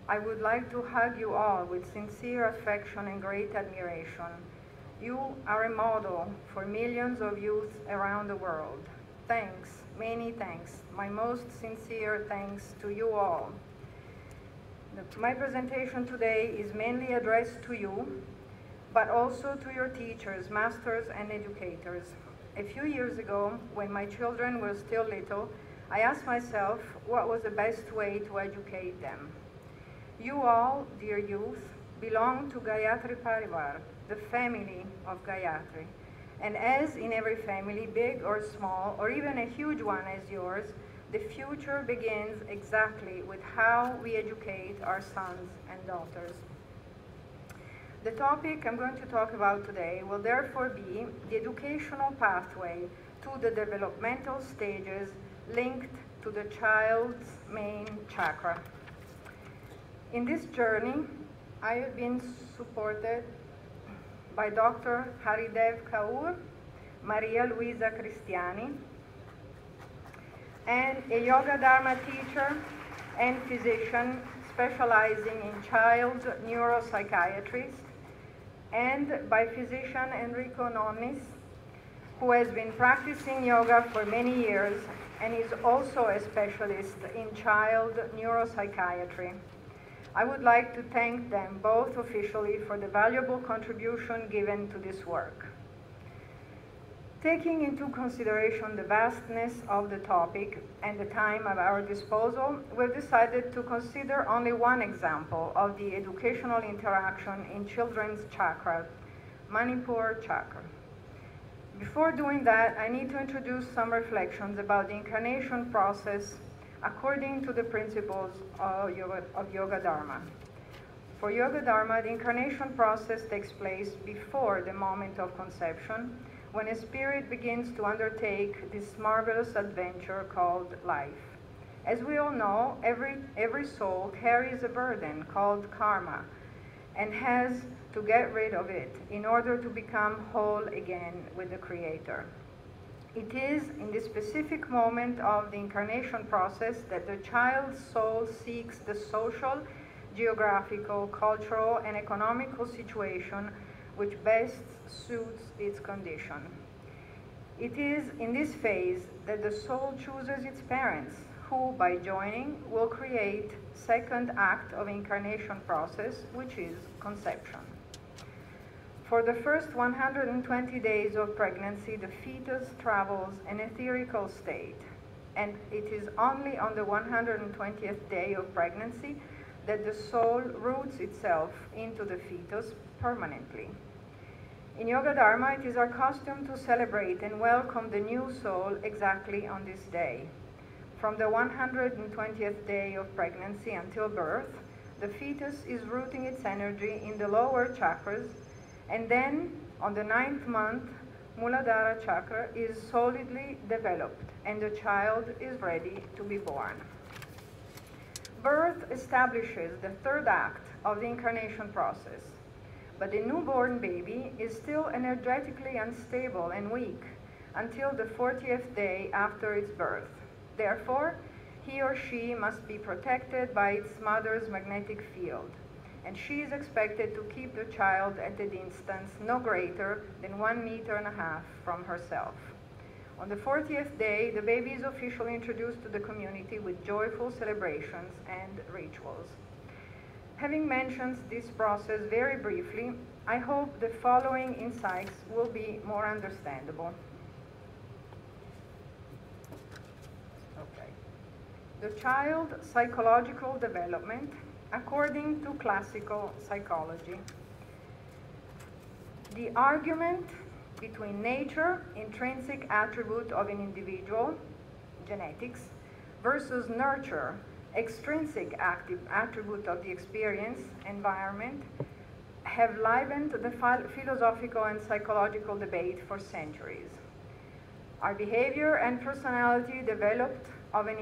I would like to hug you all with sincere affection and great admiration. You are a model for millions of youth around the world. Thanks, many thanks. My most sincere thanks to you all. My presentation today is mainly addressed to you, but also to your teachers, masters, and educators. A few years ago, when my children were still little, I asked myself what was the best way to educate them. You all, dear youth, belong to Gayatri Pariwar, the family of Gayatri. And as in every family, big or small, or even a huge one as yours, the future begins exactly with how we educate our sons and daughters. The topic I'm going to talk about today will therefore be the educational pathway to the developmental stages linked to the child's main chakra. In this journey, I have been supported by Dr. Haridev Kaur, Maria Luisa Cristiani, and a Yoga Dharma teacher and physician specializing in child neuropsychiatrist, and by physician Enrico Nonnis, who has been practicing yoga for many years and is also a specialist in child neuropsychiatry. I would like to thank them both officially for the valuable contribution given to this work. Taking into consideration the vastness of the topic and the time at our disposal, we've decided to consider only one example of the educational interaction in children's chakra, Manipur chakra. Before doing that, I need to introduce some reflections about the incarnation process according to the principles of Yoga Dharma. For Yoga Dharma, the incarnation process takes place before the moment of conception, when a spirit begins to undertake this marvelous adventure called life. As we all know, every soul carries a burden called karma and has to get rid of it in order to become whole again with the Creator. It is in this specific moment of the incarnation process that the child's soul seeks the social, geographical, cultural, and economical situation which best suits its condition. It is in this phase that the soul chooses its parents, who, by joining, will create second act of incarnation process, which is conception. For the first 120 days of pregnancy, the fetus travels an etherical state, and it is only on the 120th day of pregnancy that the soul roots itself into the fetus permanently. In Yoga Dharma, it is our custom to celebrate and welcome the new soul exactly on this day. From the 120th day of pregnancy until birth, the fetus is rooting its energy in the lower chakras, and then on the 9th month, Muladhara chakra is solidly developed and the child is ready to be born. Birth establishes the third act of the incarnation process, but the newborn baby is still energetically unstable and weak until the 40th day after its birth. Therefore, he or she must be protected by its mother's magnetic field, and she is expected to keep the child at a distance no greater than 1.5 meters from herself. On the 40th day, the baby is officially introduced to the community with joyful celebrations and rituals. Having mentioned this process very briefly, I hope the following insights will be more understandable. Okay. The child psychological development according to classical psychology. The argument between nature, intrinsic attribute of an individual, genetics, versus nurture, extrinsic attribute of the experience, environment, have livened the philosophical and psychological debate for centuries. Our behavior and personality development of an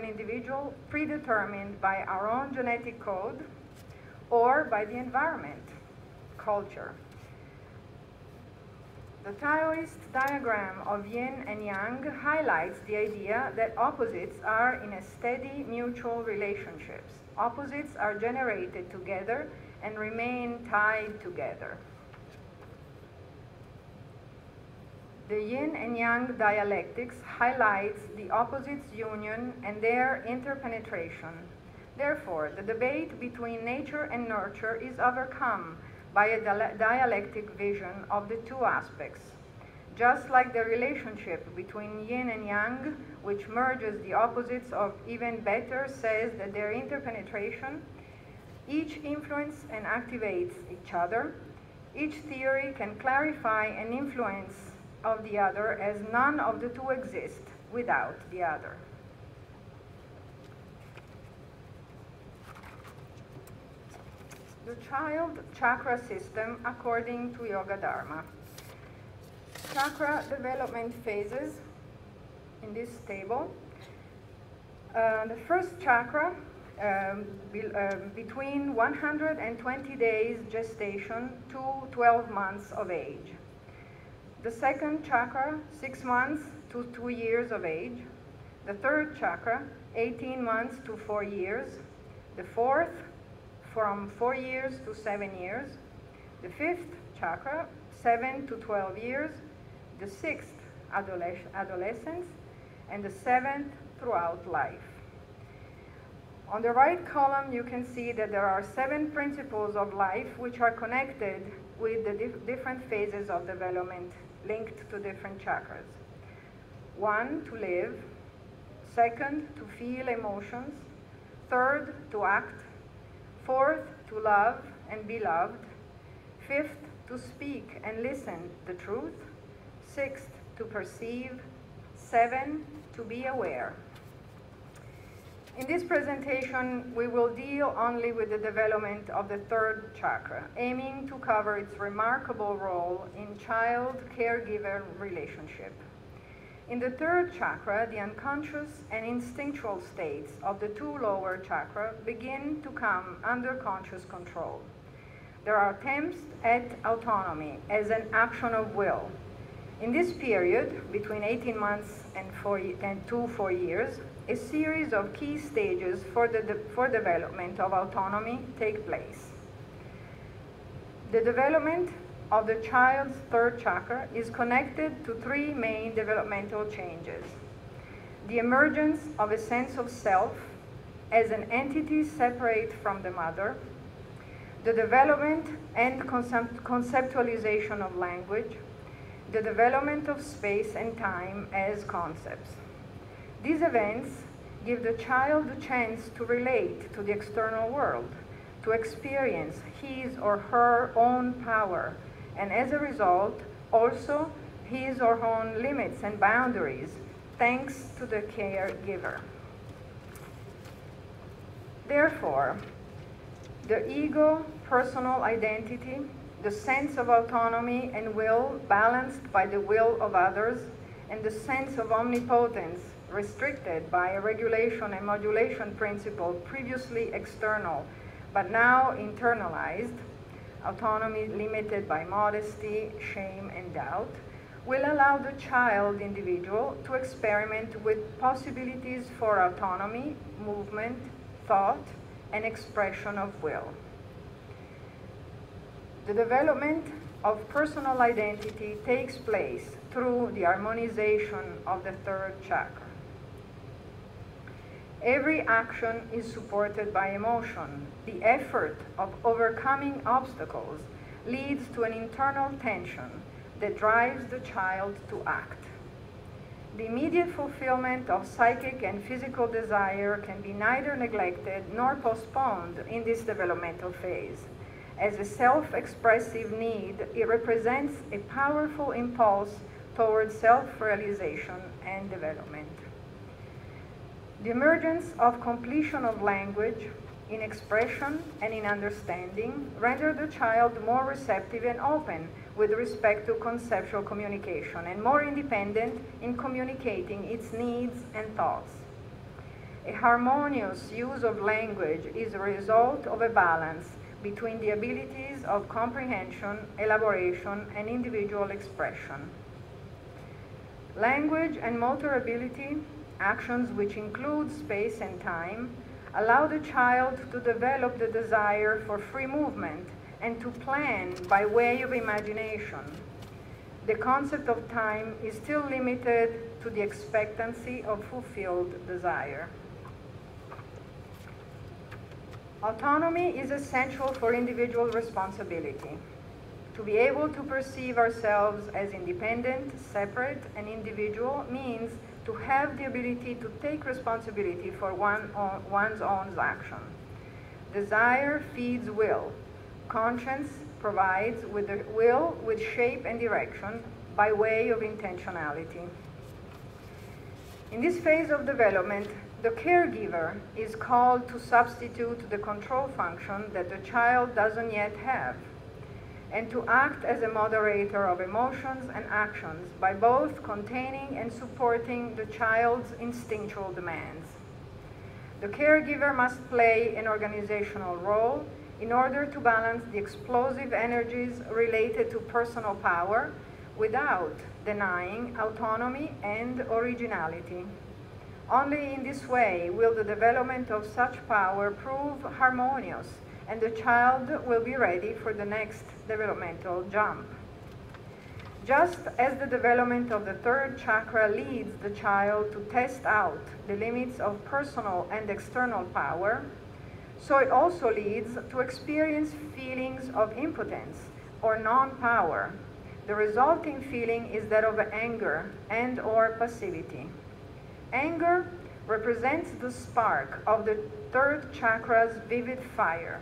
individual predetermined by our own genetic code or by the environment, culture. The Taoist diagram of yin and yang highlights the idea that opposites are in a steady mutual relationships. Opposites are generated together and remain tied together. The yin and yang dialectics highlights the opposites' union and their interpenetration. Therefore, the debate between nature and nurture is overcome by a dialectic vision of the two aspects. Just like the relationship between yin and yang, which merges the opposites of even better, says that their interpenetration, each influences and activates each other. Each theory can clarify an influence of the other, as none of the two exist without the other. The child chakra system according to Yoga Dharma. Chakra development phases in this table. The first chakra between 120 days gestation to 12 months of age. The second chakra, 6 months to to 2 years of age. The third chakra, 18 months to 4 years. The fourth, from 4 years to 7 years. The fifth chakra, 7 to 12 years. The sixth, adolescence. And the seventh, throughout life. On the right column, you can see that there are 7 principles of life which are connected with the different phases of development linked to different chakras. 1, to live. 2nd, to feel emotions. 3rd, to act. 4th, to love and be loved. 5th, to speak and listen the truth. 6th, to perceive. 7, to be aware. In this presentation, we will deal only with the development of the 3rd chakra, aiming to cover its remarkable role in child-caregiver relationship. In the 3rd chakra, the unconscious and instinctual states of the 2 lower chakra begin to come under conscious control. There are attempts at autonomy as an action of will. In this period, between 18 months and 4 years, a series of key stages for development of autonomy take place. The development of the child's 3rd chakra is connected to 3 main developmental changes. The emergence of a sense of self as an entity separate from the mother, the development and conceptualization of language, the development of space and time as concepts. These events give the child the chance to relate to the external world, to experience his or her own power, and as a result, also his or her own limits and boundaries, thanks to the caregiver. Therefore, the ego, personal identity, the sense of autonomy and will balanced by the will of others, and the sense of omnipotence restricted by a regulation and modulation principle previously external but now internalized, autonomy limited by modesty, shame, and doubt, will allow the child individual to experiment with possibilities for autonomy, movement, thought, and expression of will. The development of personal identity takes place through the harmonization of the 3rd chakra. Every action is supported by emotion. The effort of overcoming obstacles leads to an internal tension that drives the child to act. The immediate fulfillment of psychic and physical desire can be neither neglected nor postponed in this developmental phase. As a self-expressive need, it represents a powerful impulse towards self-realization and development. The emergence of completion of language in expression and in understanding render the child more receptive and open with respect to conceptual communication and more independent in communicating its needs and thoughts. A harmonious use of language is a result of a balance between the abilities of comprehension, elaboration, and individual expression. Language and motor ability, actions which include space and time, allow the child to develop the desire for free movement and to plan by way of imagination. The concept of time is still limited to the expectancy of fulfilled desire. Autonomy is essential for individual responsibility. To be able to perceive ourselves as independent, separate, and individual means to have the ability to take responsibility for one's own action. Desire feeds will. Conscience provides with the will with shape and direction by way of intentionality. In this phase of development, the caregiver is called to substitute the control function that the child doesn't yet have, and to act as a moderator of emotions and actions by both containing and supporting the child's instinctual demands. The caregiver must play an organizational role in order to balance the explosive energies related to personal power without denying autonomy and originality. Only in this way will the development of such power prove harmonious, and the child will be ready for the next developmental jump. Just as the development of the third chakra leads the child to test out the limits of personal and external power, so it also leads to experience feelings of impotence or non-power. The resulting feeling is that of anger and/or passivity. Anger represents the spark of the third chakra's vivid fire,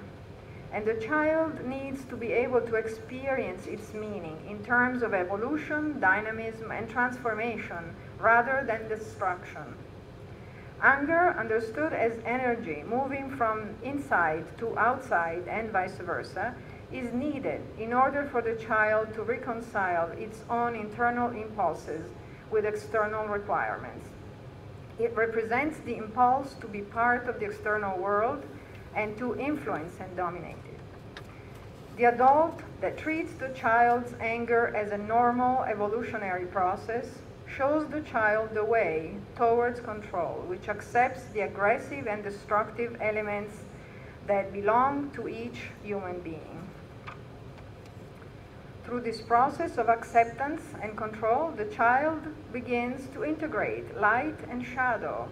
and the child needs to be able to experience its meaning in terms of evolution, dynamism, and transformation rather than destruction. Anger, understood as energy moving from inside to outside and vice versa, is needed in order for the child to reconcile its own internal impulses with external requirements. It represents the impulse to be part of the external world and to influence and dominate it. The adult that treats the child's anger as a normal evolutionary process shows the child the way towards control, which accepts the aggressive and destructive elements that belong to each human being. Through this process of acceptance and control, the child begins to integrate light and shadow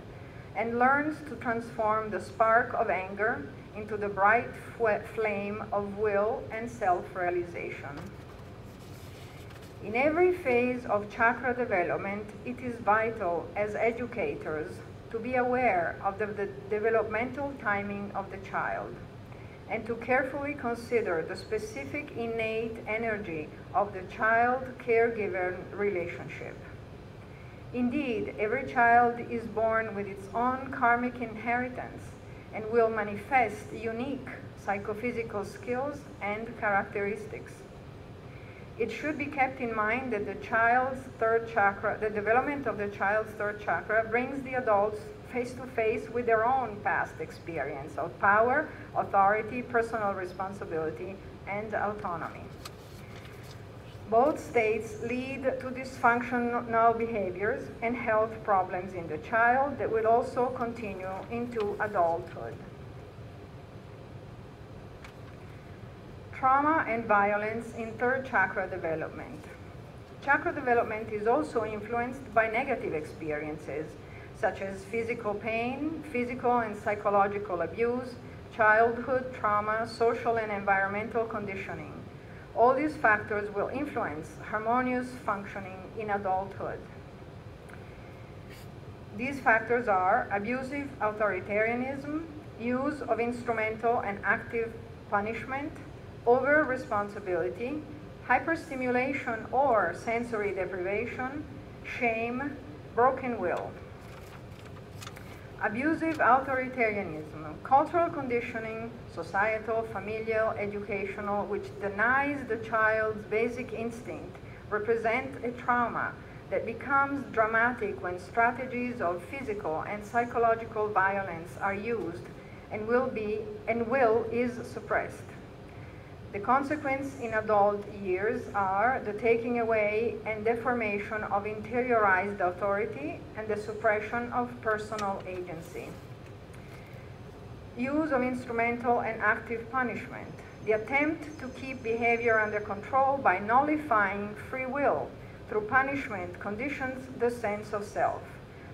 and learns to transform the spark of anger into the bright flame of will and self-realization. In every phase of chakra development, it is vital as educators to be aware of the developmental timing of the child and to carefully consider the specific innate energy of the child-caregiver relationship. Indeed, every child is born with its own karmic inheritance and will manifest unique psychophysical skills and characteristics. It should be kept in mind that the development of the child's third chakra brings the adults face to face with their own past experience of power, authority, personal responsibility, and autonomy. Both states lead to dysfunctional behaviors and health problems in the child that will also continue into adulthood. Trauma and violence in third chakra development. Chakra development is also influenced by negative experiences, such as physical pain, physical and psychological abuse, childhood trauma, social and environmental conditioning. All these factors will influence harmonious functioning in adulthood. These factors are abusive authoritarianism, use of instrumental and active punishment, over-responsibility, hyperstimulation or sensory deprivation, shame, broken will. Abusive authoritarianism, cultural conditioning, societal, familial, educational, which denies the child's basic instinct, represent a trauma that becomes dramatic when strategies of physical and psychological violence are used and will is suppressed. The consequence in adult years are the taking away and deformation of interiorized authority and the suppression of personal agency. Use of instrumental and active punishment. The attempt to keep behavior under control by nullifying free will through punishment conditions the sense of self.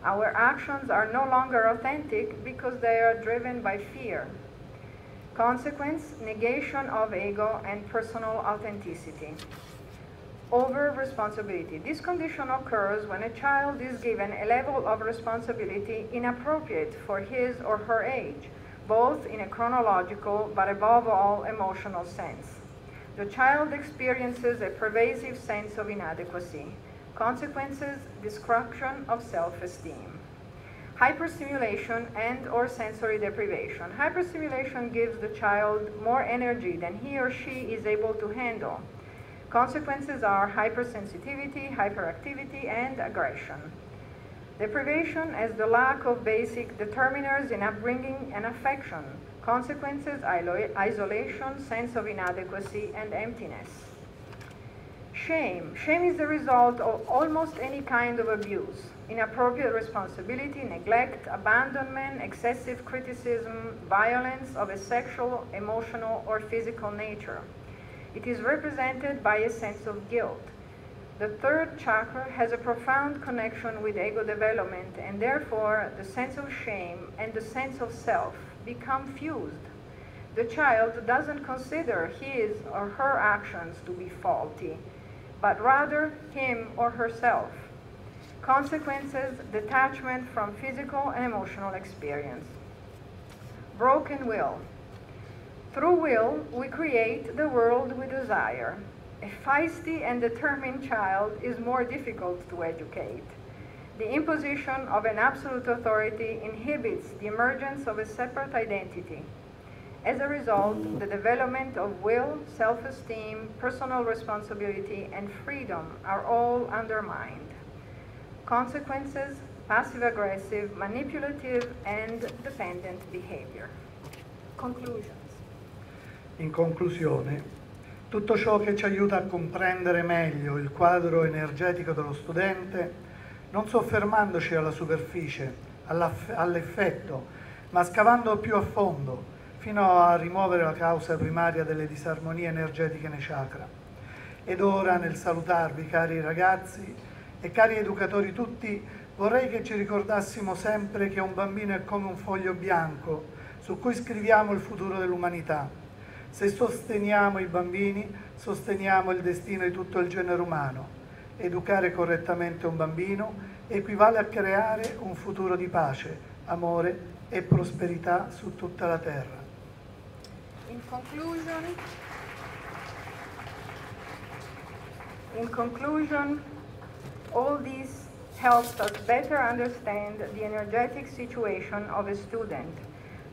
Our actions are no longer authentic because they are driven by fear. Consequence, negation of ego and personal authenticity. Over-responsibility. This condition occurs when a child is given a level of responsibility inappropriate for his or her age, both in a chronological but above all emotional sense. The child experiences a pervasive sense of inadequacy. Consequences, destruction of self-esteem. Hyperstimulation and or sensory deprivation. Hyperstimulation gives the child more energy than he or she is able to handle. Consequences are hypersensitivity, hyperactivity, and aggression. Deprivation as the lack of basic determiners in upbringing and affection. Consequences, isolation, sense of inadequacy, and emptiness. Shame. Shame is the result of almost any kind of abuse: inappropriate responsibility, neglect, abandonment, excessive criticism, violence of a sexual, emotional, or physical nature. It is represented by a sense of guilt. The third chakra has a profound connection with ego development, and therefore the sense of shame and the sense of self become fused. The child doesn't consider his or her actions to be faulty, but rather him or herself. Consequences: detachment from physical and emotional experience. Broken will. Through will, we create the world we desire. A feisty and determined child is more difficult to educate. The imposition of an absolute authority inhibits the emergence of a separate identity. As a result, the development of will, self-esteem, personal responsibility, and freedom are all undermined. Consequences: passive-aggressive, manipulative, and dependent behavior. Conclusions. In conclusione, tutto ciò che ci aiuta a comprendere meglio il quadro energetico dello studente, non soffermandoci alla superficie, all'effetto, ma scavando più a fondo, fino a rimuovere la causa primaria delle disarmonie energetiche nei chakra. Ed ora, nel salutarvi, cari ragazzi e cari educatori tutti, vorrei che ci ricordassimo sempre che un bambino è come un foglio bianco su cui scriviamo il futuro dell'umanità. Se sosteniamo i bambini, sosteniamo il destino di tutto il genere umano. Educare correttamente un bambino equivale a creare un futuro di pace, amore e prosperità su tutta la terra. In conclusion, all this helps us better understand the energetic situation of a student,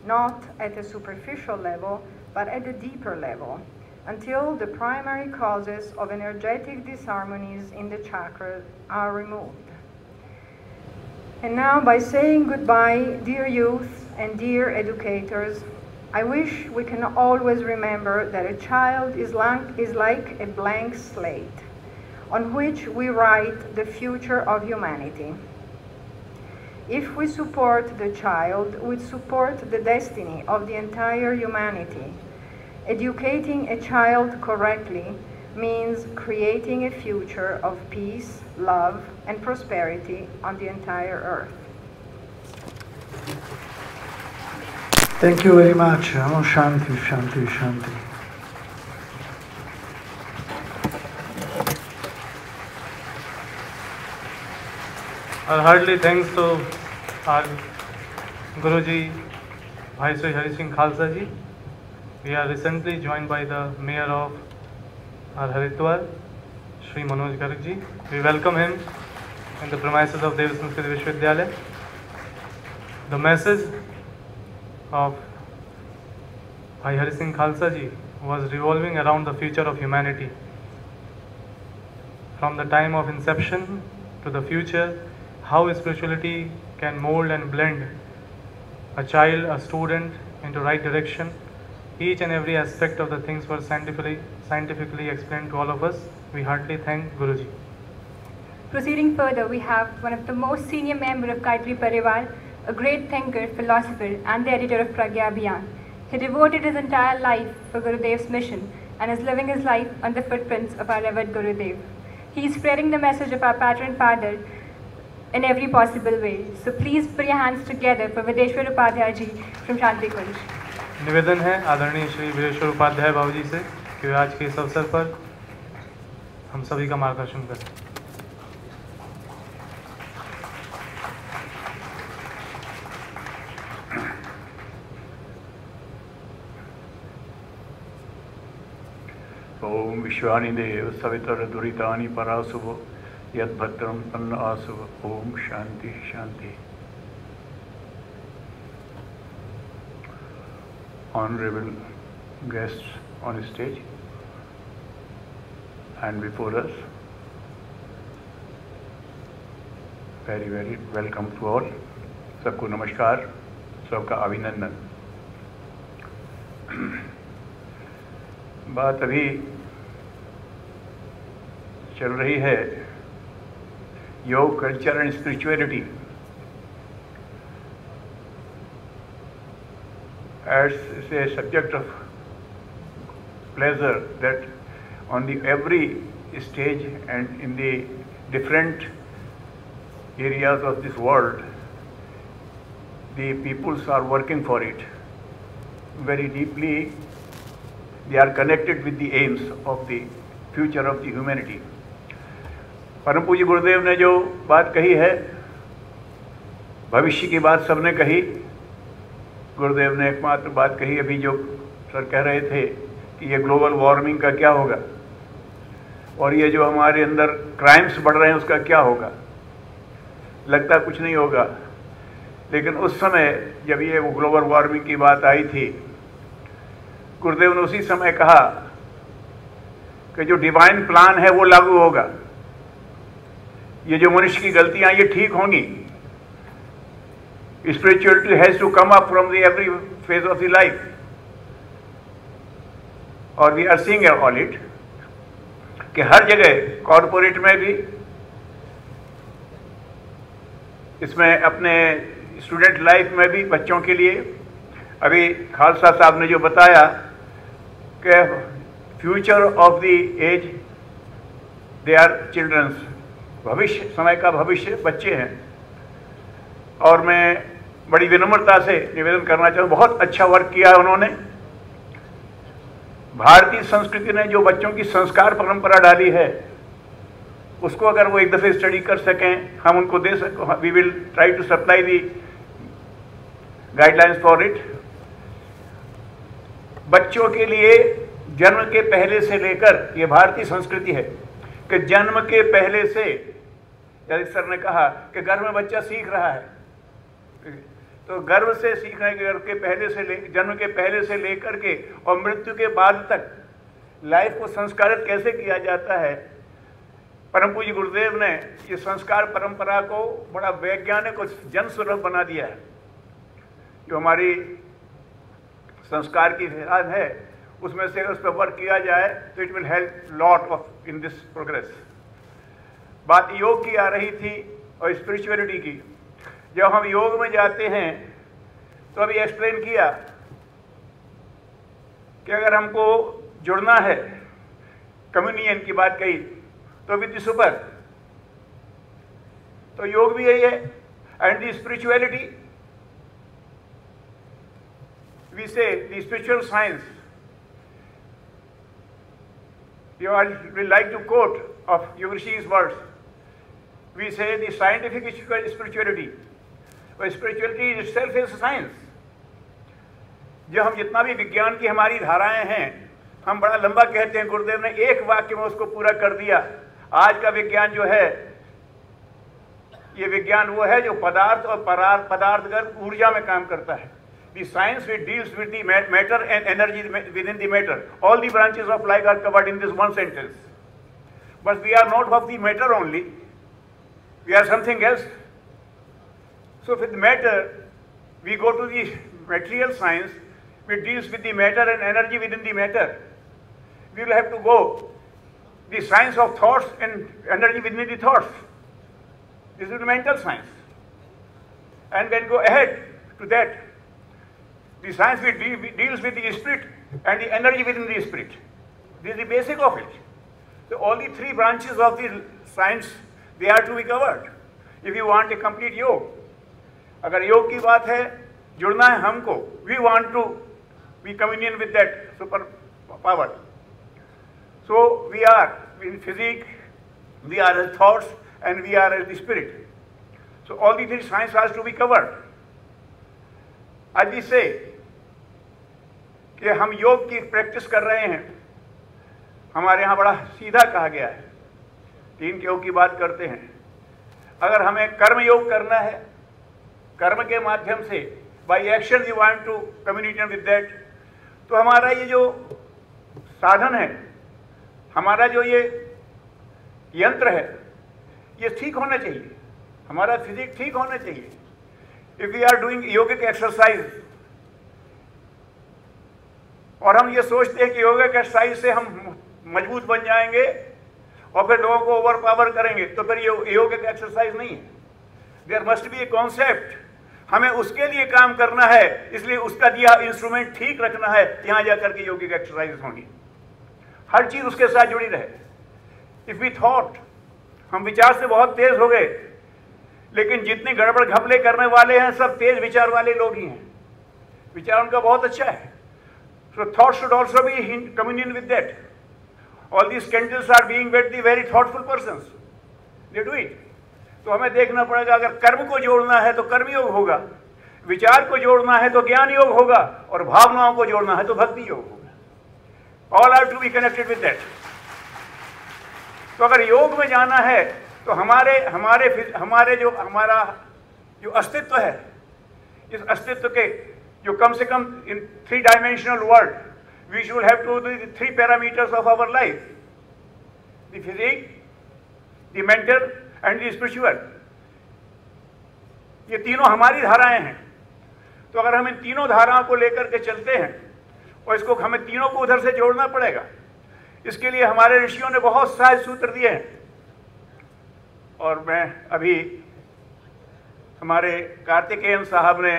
not at a superficial level, but at a deeper level, until the primary causes of energetic disharmonies in the chakras are removed. And now, by saying goodbye, dear youth and dear educators, I wish we can always remember that a child is like a blank slate on which we write the future of humanity. If we support the child, we support the destiny of the entire humanity. Educating a child correctly means creating a future of peace, love, and prosperity on the entire earth. Thank you very much. Shanti, Shanti, Shanti. Our heartily thanks to our Guruji, Bhai Sri Hari Singh Khalsa Ji. We are recently joined by the Mayor of our Haridwar, Shri Manoj Garg Ji. We welcome him in the premises of Sanskrit Vishwavidyalaya. The message of Bhai Hari Singh Khalsa Ji was revolving around the future of humanity. From the time of inception to the future, how spirituality can mold and blend a child, a student into right direction. Each and every aspect of the things were scientifically explained to all of us. We heartily thank Guruji. Proceeding further, we have one of the most senior member of Gayatri Pariwar, a great thinker, philosopher, and the editor of Pragya Abhiyan. He devoted his entire life for Gurudev's mission and is living his life on the footprints of our revered Gurudev. He is spreading the message of our patron father in every possible way. So please put your hands together for Videshwar Upadhyay Ji from Shantikunj. निवेदन है आदरणीय श्री वीरेश्वर उपाध्याय बाबू जी से कि वे आज के इस अवसर पर हम सभी का मार्गदर्शन करें. ओम विश्वानि देव सवितर दुरितानि परासुभ यद्भद्रं तन्न आसुभ. ओम शांति शांति. Honorable guests on stage and before us, very very welcome to all. सबको नमस्कार, सबका अभिनंदन. बात अभी चल रही है, योग, culture and spirituality, as a subject of pleasure, that on the every stage and in the different areas of this world, the peoples are working for it very deeply. They are connected with the aims of the future of the humanity. परम पूज्य गुरुदेव ने जो बात कही है, भविष्य की बात सबने कही। गुरुदेव ने एकमात्र बात कही अभी जो सर कह रहे थे कि ये ग्लोबल वार्मिंग का क्या होगा और ये जो हमारे अंदर क्राइम्स बढ़ रहे हैं उसका क्या होगा। लगता कुछ नहीं होगा, लेकिन उस समय जब ये ग्लोबल वार्मिंग की बात आई थी, गुरुदेव ने उसी समय कहा कि जो डिवाइन प्लान है वो लागू होगा, ये जो मनुष्य की गलतियां ये ठीक होंगी। Spirituality has to come up from the every phase of the life, और we are seeing all it कि हर जगह कॉर्पोरेट में भी, इसमें अपने स्टूडेंट लाइफ में भी, बच्चों के लिए अभी खालसा साहब ने जो बताया कि future of the age they are childrens, भविष्य, समय का भविष्य बच्चे हैं। और मैं बड़ी विनम्रता से निवेदन करना चाहूँ, बहुत अच्छा वर्क किया है उन्होंने। भारतीय संस्कृति ने जो बच्चों की संस्कार परंपरा डाली है, उसको अगर वो एक दफ़े स्टडी कर सकें, हम उनको दे सकें, we will try to supply the guidelines for it. बच्चों के लिए जन्म के पहले से लेकर, ये भारतीय संस्कृति है कि जन्म के पहले से, जैसे सर ने कहा कि गर्भ में बच्चा सीख रहा है, तो गर्भ से सीखने के, गर्भ के पहले से जन्म के पहले से लेकर के और मृत्यु के बाद तक लाइफ को संस्कारित कैसे किया जाता है। परम पूज्य गुरुदेव ने ये संस्कार परंपरा को बड़ा वैज्ञानिक और जन सुलभ बना दिया है। जो हमारी संस्कार की सिद्धांत है उसमें से उस पर वर्क किया जाए तो it will help lot of in this progress. बात योग की आ रही थी और स्पिरिचुअलिटी की। जब हम योग में जाते हैं तो अभी एक्सप्लेन किया कि अगर हमको जुड़ना है, कम्युनियन की बात कही, तो विद द सुपर, तो योग भी यही है। एंड द स्पिरिचुअलिटी, वी से the spiritual science, you all will like to quote of Vedic Rishis' words. We say the scientific spirituality, but spirituality itself is science. जो हम जितना भी विज्ञान की हमारी धाराएं हैं, हम बड़ा लंबा कहते हैं, गुरुदेव ने एक वाक्य में उसको पूरा कर दिया। आज का विज्ञान जो है, ये विज्ञान वो है जो पदार्थ और पदार्थगत ऊर्जा में काम करता है। The science which deals with the matter and energy within the matter. All the branches of life are covered in this one sentence. But we are not of the matter only. We are something else. So with matter, we go to the material science which deals with the matter and energy within the matter. We will have to go the science of thoughts and energy within the thoughts. This is the mental science. And then go ahead to that. The science which deals with the spirit and the energy within the spirit. This is the basic of it. So all the three branches of the science, they are to be covered. If you want a complete yoga, अगर योग की बात है, जुड़ना है हमको, we want to be communion with that super power. So we are in physique, we are as thoughts, and we are as the spirit. So all the three science has to be covered. आज भी से कि हम योग की practice कर रहे हैं, हमारे यहाँ बड़ा सीधा कहा गया है, 3 योग की बात करते हैं। अगर हमें कर्म योग करना है, कर्म के माध्यम से by action you want to communicate with that, तो हमारा ये जो साधन है, हमारा जो ये यंत्र है, ये ठीक होना चाहिए, हमारा फिजिक ठीक होना चाहिए। If we are doing yogic exercise और हम ये सोचते हैं कि योगिक एक्सरसाइज से हम मजबूत बन जाएंगे और फिर लोगों को ओवर पावर करेंगे तो फिर ये योग एक एक्सरसाइज नहीं है। There must be a concept, हमें उसके लिए काम करना है, इसलिए उसका दिया इंस्ट्रूमेंट ठीक रखना है, यहां जाकर के योगिक एक्सरसाइज होंगी, हर चीज उसके साथ जुड़ी रहे। इफ वी थॉट, हम विचार से बहुत तेज हो गए, लेकिन जितने गड़बड़ घपले करने वाले हैं सब तेज विचार वाले लोग ही हैं, विचार उनका बहुत अच्छा है। So thought should also be in communion with that. All these candles are being wet the very thoughtful persons, they do it. तो हमें देखना पड़ेगा, अगर कर्म को जोड़ना है तो कर्म योग होगा, विचार को जोड़ना है तो ज्ञान योग होगा, और भावनाओं को जोड़ना है तो भक्ति योग होगा। All are to be connected with that. तो अगर योग में जाना है तो हमारा जो अस्तित्व है, इस अस्तित्व के जो कम से कम in 3 dimensional world, we should have to do the 3 parameters of our life, the physique, the mental and the spiritual. ये तीनों हमारी धाराएं हैं। तो अगर हम इन तीनों धाराओं को लेकर के चलते हैं, और इसको हमें तीनों को उधर से जोड़ना पड़ेगा, इसके लिए हमारे ऋषियों ने बहुत सारे सूत्र दिए हैं। और मैं अभी हमारे कार्तिकेयन साहब ने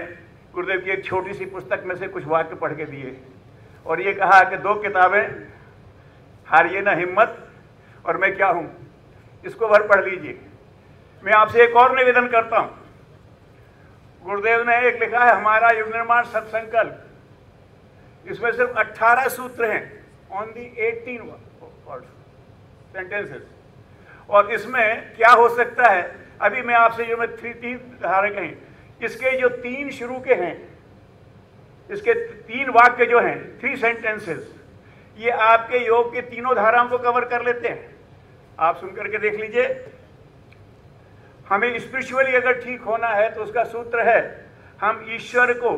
गुरुदेव की एक छोटी सी पुस्तक में से कुछ वाक्य पढ़ के दिए, और ये कहा कि 2 किताबें, हारिए ना हिम्मत और मैं क्या हूं, इसको भर पढ़ लीजिए। मैं आपसे एक और निवेदन करता हूं, गुरुदेव ने एक लिखा है हमारा युग निर्माण सत्संकल्प, इसमें सिर्फ 18 सूत्र हैं ऑन दी 18 सेंटेंसेस, और इसमें क्या हो सकता है, अभी मैं आपसे जो मैं 3 धारा कहीं, इसके जो 3 शुरू के हैं, इसके 3 वाक्य जो हैं, 3 सेंटेंसेस, ये आपके योग के तीनों धाराओं को कवर कर लेते हैं। आप सुनकर के देख लीजिए। हमें स्पिरिचुअली अगर ठीक होना है तो उसका सूत्र है, हम ईश्वर को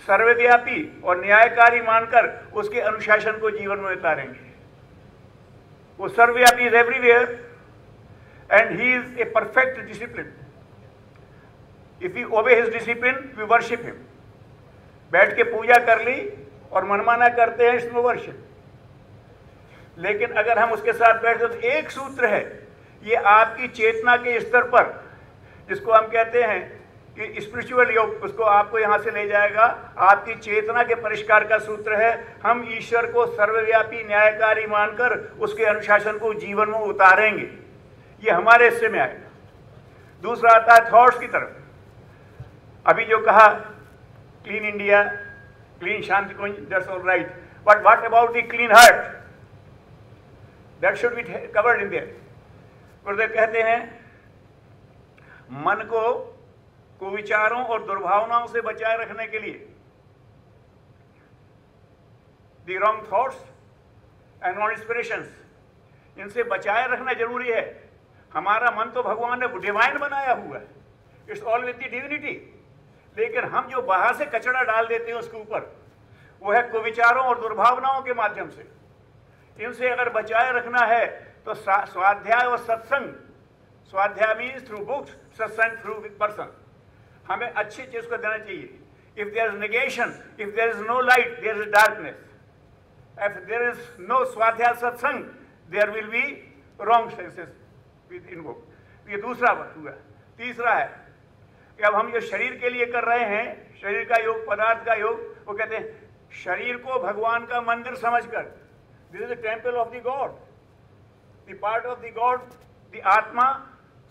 सर्वव्यापी और न्यायकारी मानकर उसके अनुशासन को जीवन में उतारेंगे। वो सर्वव्यापी is everywhere and he is a perfect discipline. If we obey his discipline we worship him. बैठ के पूजा कर ली और मनमाना करते हैं, इसमें वर्शिप। लेकिन अगर हम उसके साथ बैठते तो एक सूत्र है, ये आपकी चेतना के स्तर पर, जिसको हम कहते हैं कि स्पिरिचुअल योग, उसको आपको यहाँ से ले जाएगा। आपकी चेतना के परिष्कार का सूत्र है, हम ईश्वर को सर्वव्यापी न्यायकारी मानकर उसके अनुशासन को जीवन में उतारेंगे। ये हमारे हिस्से में आएगा। दूसरा आता है थॉट्स की तरफ। अभी जो कहा clean India, clean Shantikunj, that's all right, but what about the clean heart? That should be covered in their. गुरुदेव कहते हैं मन को कुविचारों और दुर्भावनाओं से बचाए रखने के लिए, the wrong thoughts and non inspirations, इनसे बचाए रखना जरूरी है। हमारा मन तो भगवान ने डिवाइन बनाया हुआ है, it's all with the divinity, लेकिन हम जो बाहर से कचरा डाल देते हैं उसके ऊपर, वो है कुविचारों और दुर्भावनाओं के माध्यम से। इनसे अगर बचाए रखना है तो स्वाध्याय और सत्संग, स्वाध्याय मीन्स थ्रू बुक्स, सत्संग थ्रू विद पर्सन, हमें अच्छी चीज को देना चाहिए। If there is negation, if there is no light, there is darkness. If there is no स्वाध्याय सत्संग, there will be wrong senses with invoke. ये दूसरा बात हुआ। तीसरा है कि अब हम जो शरीर के लिए कर रहे हैं, शरीर का योग, पदार्थ का योग, वो कहते हैं शरीर को भगवान का मंदिर समझकर, this is the temple of the God, the part of the God, the आत्मा,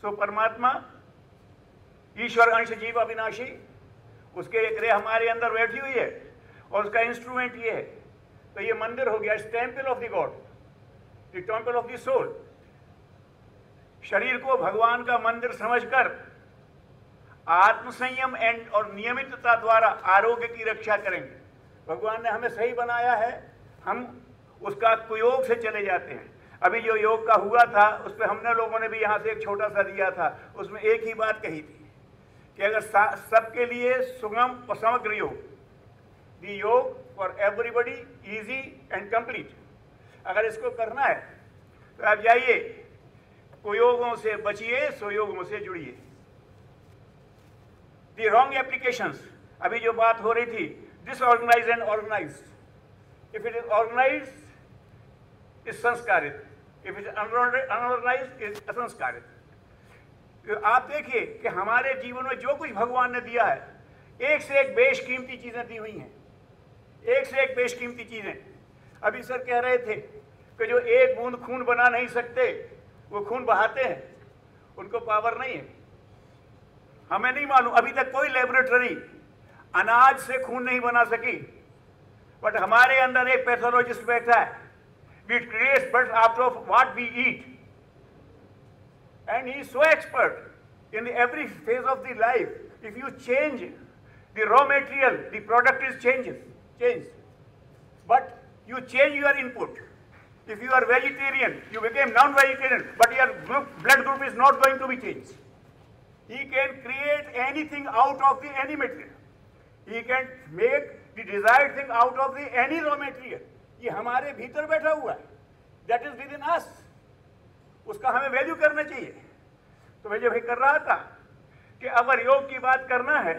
सो परमात्मा, ईश्वर अंश जीव अविनाशी, उसके एक रे हमारे अंदर बैठी हुई है और उसका इंस्ट्रूमेंट ये है। तो ये मंदिर हो गया, it's temple of the God, the temple of the soul. शरीर को भगवान का मंदिर समझकर आत्मसंयम एंड और नियमितता द्वारा आरोग्य की रक्षा करेंगे। भगवान ने हमें सही बनाया है, हम उसका कुयोग से चले जाते हैं। अभी जो योग का हुआ था उस पर हमने लोगों ने भी यहाँ से एक छोटा सा दिया था, उसमें एक ही बात कही थी कि अगर सबके लिए सुगम और समग्र योग, दी योग for everybody easy and complete, अगर इसको करना है तो आप जाइए, कुयोगों से बचिए, सुयोगों से जुड़िए। दी रॉन्ग एप्लीकेशंस, अभी जो बात हो रही थी, disorganized and organized. If it is organized, it's sanskaric. If it unorganized is असंस्कारित। तो आप देखिए कि हमारे जीवन में जो कुछ भगवान ने दिया है, एक से एक बेशकीमती चीजें दी हुई हैं, एक से एक बेशकीमती चीजें। अभी सर कह रहे थे कि जो एक बूंद खून बना नहीं सकते वो खून बहाते हैं, उनको पावर नहीं है। हमें नहीं मालूम, अभी तक कोई लेबोरेटरी अनाज से खून नहीं बना सकी, बट हमारे अंदर एक पैथोलॉजिस्ट बैठा है, we create but after what we eat, and he is so expert in every phase of the life. If you change the raw material, the product is changed, but you change your input. If you are vegetarian, you became non-vegetarian, but your blood group is not going to be changed. He can create anything out of the any material. He can make the desired thing out of the any raw material. ये हमारे भीतर बैठा हुआ है, that is within us. उसका हमें value करना चाहिए। तो मैं जब ये कर रहा था कि अगर योग की बात करना है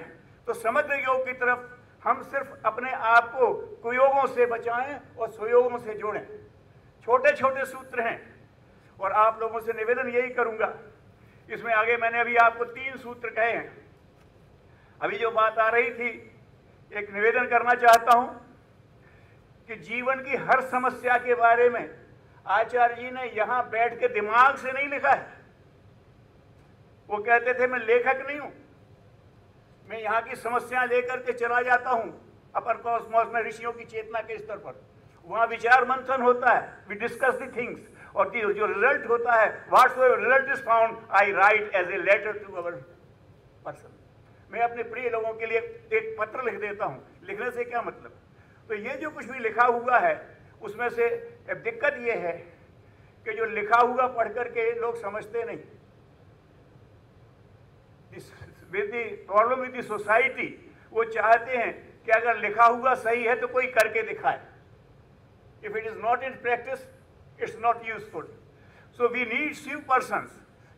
तो समग्र योग की तरफ हम सिर्फ अपने आप को कुयोगों से बचाएं और सुयोगों से जोड़ें। छोटे छोटे सूत्र हैं और आप लोगों से निवेदन यही करूंगा, इसमें आगे मैंने अभी आपको 3 सूत्र कहे हैं। अभी जो बात आ रही थी, एक निवेदन करना चाहता हूं कि जीवन की हर समस्या के बारे में आचार्य जी ने यहां बैठ के दिमाग से नहीं लिखा है। वो कहते थे मैं लेखक नहीं हूं, मैं यहां की समस्याएं लेकर के चला जाता हूं अपर कॉस्मोस में ऋषियों की चेतना के स्तर पर। वहां विचार मंथन होता है, वी डिस्कस द थिंग्स, और जो रिजल्ट होता है, whatsoever result is found I write as a letter to our person. मैं अपने प्रिय लोगों के लिए एक पत्र लिख देता हूं। लिखने से क्या मतलब? तो ये जो कुछ भी लिखा हुआ है उसमें से एक दिक्कत ये है कि जो लिखा हुआ पढ़ करके लोग समझते नहीं। With the problem with the society, वो चाहते हैं कि अगर लिखा हुआ सही है तो कोई करके दिखाए। If it is not in practice it's not useful. So we need few persons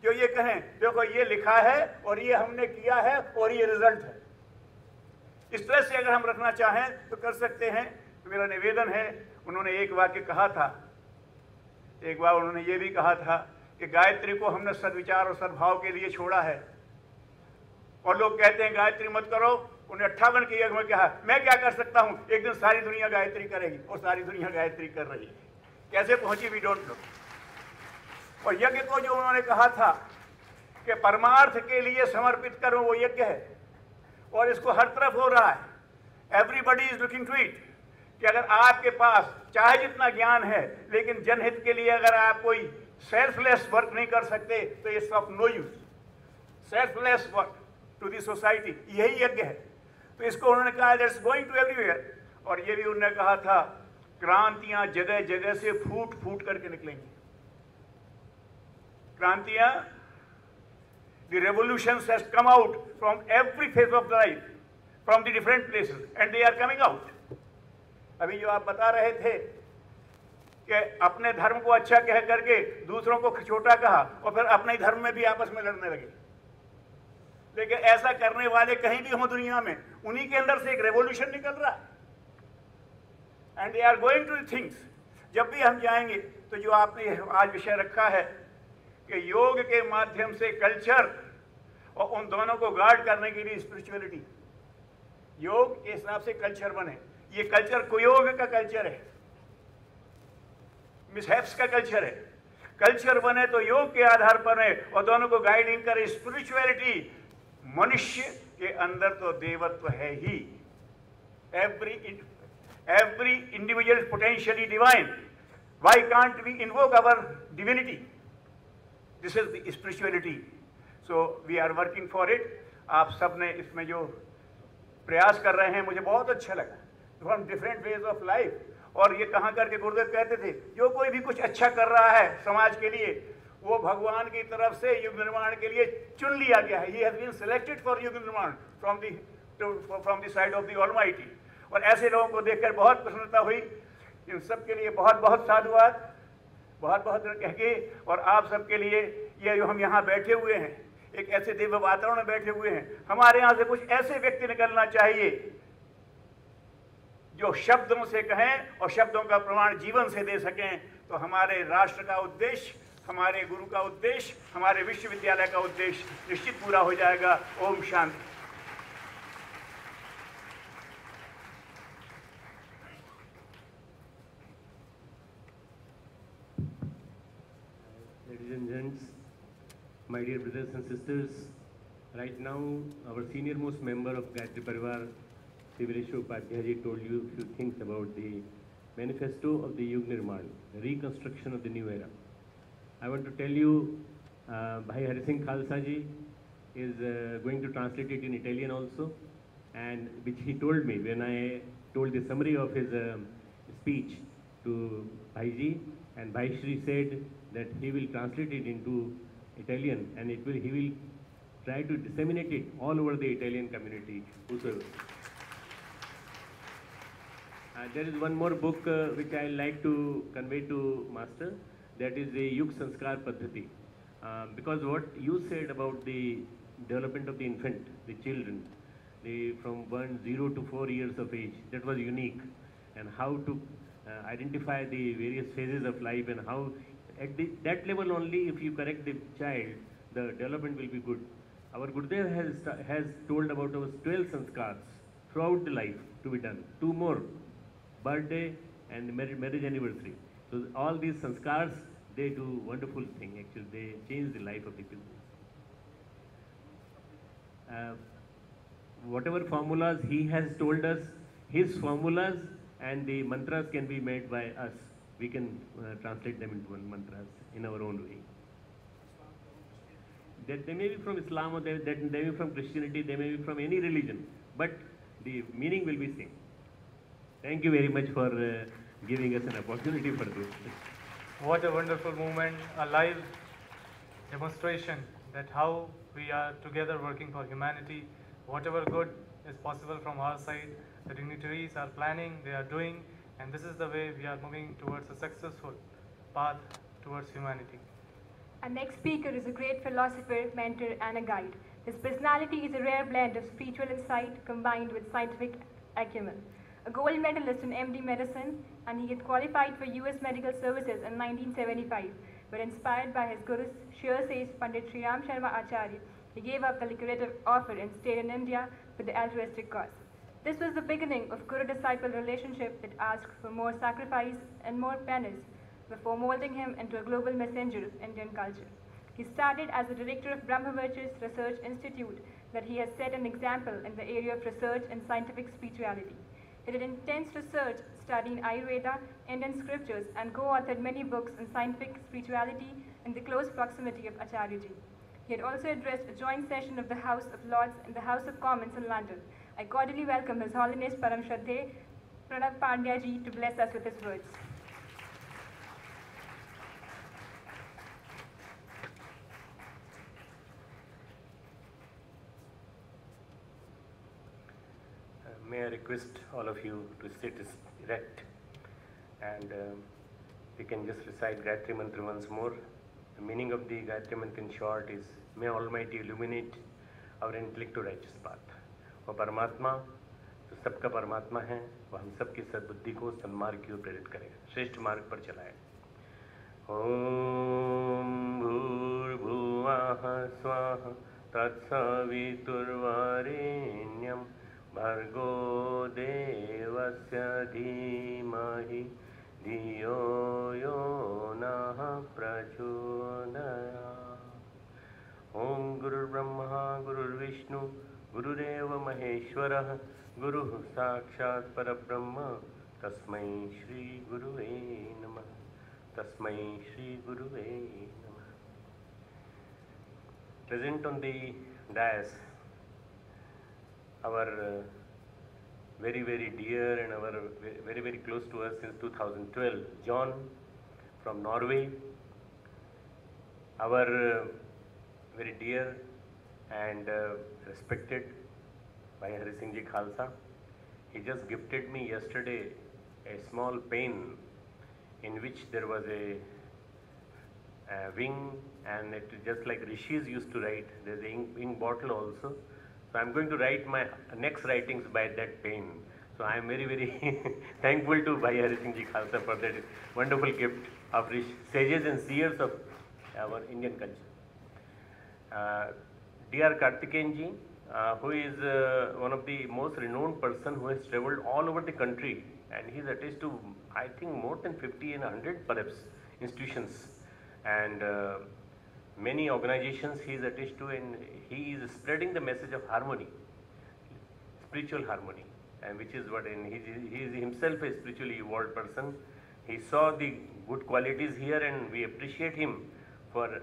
जो ये कहें देखो ये लिखा है और ये हमने किया है और ये रिजल्ट है। इस तरह से अगर हम रखना चाहें तो कर सकते हैं। तो मेरा निवेदन है, उन्होंने एक वाक्य कहा था, एक बार उन्होंने ये भी कहा था कि गायत्री को हमने सद्विचार और सद्भाव के लिए छोड़ा है, और लोग कहते हैं गायत्री मत करो। उन्हें 58 के यज्ञ में कहा मैं क्या कर सकता हूं, एक दिन सारी दुनिया गायत्री करेगी, और सारी दुनिया गायत्री कर रही है। कैसे पहुंची वी डोंट नो। और यज्ञ को जो उन्होंने कहा था कि परमार्थ के लिए समर्पित करो, वो यज्ञ है, और इसको हर तरफ हो रहा है। Everybody is looking to it कि अगर आपके पास चाहे जितना ज्ञान है, लेकिन जनहित के लिए अगर आप कोई सेल्फलेस वर्क नहीं कर सकते तो it's of no use. Selfless work to the society, यही यज्ञ है। तो इसको उन्होंने कहा दैट्स गोइंग टू एवरीवेयर। और ये भी उन्होंने कहा था क्रांतियां जगह जगह से फूट फूट करके निकलेंगी। क्रांतियां, the revolutions has come out from every phase of life, from the different places, and they are coming out. अभी जो आप बता रहे थे कि अपने धर्म को अच्छा कह करके दूसरों को छोटा कहा और फिर अपने धर्म में भी आपस में लड़ने लगे। लेकिन ऐसा करने वाले कहीं भी हो दुनिया में, उन्हीं के अंदर से एक रेवोल्यूशन निकल रहा है, and they are going to things. जब भी हम जाएंगे तो जो आपने आज विषय रखा है कि योग के माध्यम से कल्चर और उन दोनों को गार्ड करने के लिए स्पिरिचुअलिटी, योग के हिसाब से कल्चर बने। ये कल्चर कुयोग का कल्चर है, मिसहैप्स का कल्चर है। कल्चर बने तो योग के आधार पर बने और दोनों को गाइडिंग करे स्पिरिचुअलिटी। मनुष्य के अंदर तो देवत्व है ही। Every individual potentially divine. Why can't we invoke our divinity? This is the spirituality. So we are working for it. आप सब ने इसमें जो प्रयास कर रहे हैं मुझे बहुत अच्छा लगा, from different ways of life. और ये कहाँ करके गुरुदेव कहते थे जो कोई भी कुछ अच्छा कर रहा है समाज के लिए, वो भगवान की तरफ से युग निर्माण के लिए चुन लिया गया है। He has been selected for युग निर्माण from the side of the Almighty. और ऐसे लोगों को देखकर बहुत प्रसन्नता हुई। इन सब के लिए बहुत बहुत साधुवाद, बहुत बहुत कह के। और आप सबके लिए ये जो हम यहाँ बैठे हुए हैं, एक ऐसे दिव्य वातावरण में बैठे हुए हैं, हमारे यहाँ से कुछ ऐसे व्यक्ति निकलना चाहिए जो शब्दों से कहें और शब्दों का प्रमाण जीवन से दे सकें, तो हमारे राष्ट्र का उद्देश्य, हमारे गुरु का उद्देश्य, हमारे विश्वविद्यालय का उद्देश्य निश्चित पूरा हो जाएगा। Om Shanti. Ladies and gents, my dear brothers and sisters, right now our senior most member of Gayatri Pariwar, Vishwavidyalaya Pandya told you a few things about the manifesto of the Yug Nirman, the reconstruction of the new era. I want to tell you, Bhai Hari Singh Khalsa ji is going to translate it in Italian also, and which he told me when I told the summary of his speech to Bhai ji, and Bhai Shri said that he will translate it into Italian, and he will try to disseminate it all over the Italian community, whosoever. There is one more book which I like to convey to Master, that is the Yug Sanskar Paddhati. Because what you said about the development of the infant, the children, from 0 to 4 years of age, that was unique, and how to identify the various phases of life, and how at that level only, if you correct the child, the development will be good. Our Gurudev has told about our 12 sanskars throughout the life to be done. 2 more, birthday and marriage anniversary. So all these sanskars, they do wonderful thing. Actually, they change the life of the people. Whatever formulas he has told us, his formulas and the mantras can be made by us. We can translate them into mantras in our own way. That they may be from Islam, or they may be from Christianity, they may be from any religion, but the meaning will be same. Thank you very much for giving us an opportunity for this. What a wonderful moment, a live demonstration that how we are together working for humanity. Whatever good is possible from our side, the dignitaries are planning, they are doing, and this is the way we are moving towards a successful path towards humanity. Our next speaker is a great philosopher, mentor, and a guide. His personality is a rare blend of spiritual insight combined with scientific acumen. A gold medalist in MD medicine, and he had qualified for US Medical Services in 1975. But inspired by his guru's sheer sage Pandit Sri Ram Sharma Acharya, he gave up the lucrative offer and stayed in India for the altruistic cause. This was the beginning of guru-disciple relationship that asked for more sacrifice and more penance before molding him into a global messenger of Indian culture. He started as the director of Brahma Virtues Research Institute, that he has set an example in the area of research and scientific spirituality. He did intense research, studying Ayurveda, Indian scriptures, and co-authored many books on scientific spirituality in the close proximity of Acharya-ji. He had also addressed a joint session of the House of Lords and the House of Commons in London. I cordially welcome His Holiness Param Shraddhe Pranav Pandya ji to bless us with his words. May I request all of you to sit erect, and we can just recite Gayatri Mantra once more. The meaning of the Gayatri Mantra in short is, may Almighty illuminate our intellect to righteous path. वो परमात्मा जो सबका परमात्मा है, वह हम सबकी सद्बुद्धि को सन्मार्ग की ओर प्रेरित करेगा, श्रेष्ठ मार्ग पर चलाए. ओम भूर्भुवः स्वः तत्सवितुर्वरेण्यं भर्गो देवस्य धीमहि धियो यो नः प्रचोदयात्. ओम गुरुर्ब्रह्मा गुरुर्विष्णु गुरुरेव महेश्वरः गुरुः साक्षात् परब्रह्म तस्मै श्री गुरुवे नमः. तस्मै श्री गुरुवे नमः. Present on the dais, our very dear and our very close to us since 2012, John from Norway, our very dear and respected Bhai Hari Singh Ji Khalsa. He just gifted me yesterday a small pen in which there was a wing, and it is just like Rishis used to write. There is an ink bottle also. So I am going to write my next writings by that pen. So I am very, very thankful to Bhai Hari Singh Ji Khalsa for that wonderful gift of sages and seers of our Indian culture. Dr. Karthikeyan Ji, who is one of the most renowned person who has traveled all over the country, and he is attached to, I think, more than 50 and 100 perhaps institutions and many organizations he is attached to, and he is spreading the message of harmony, spiritual harmony, and which is what he is himself a spiritually evolved person. He saw the good qualities here, and we appreciate him for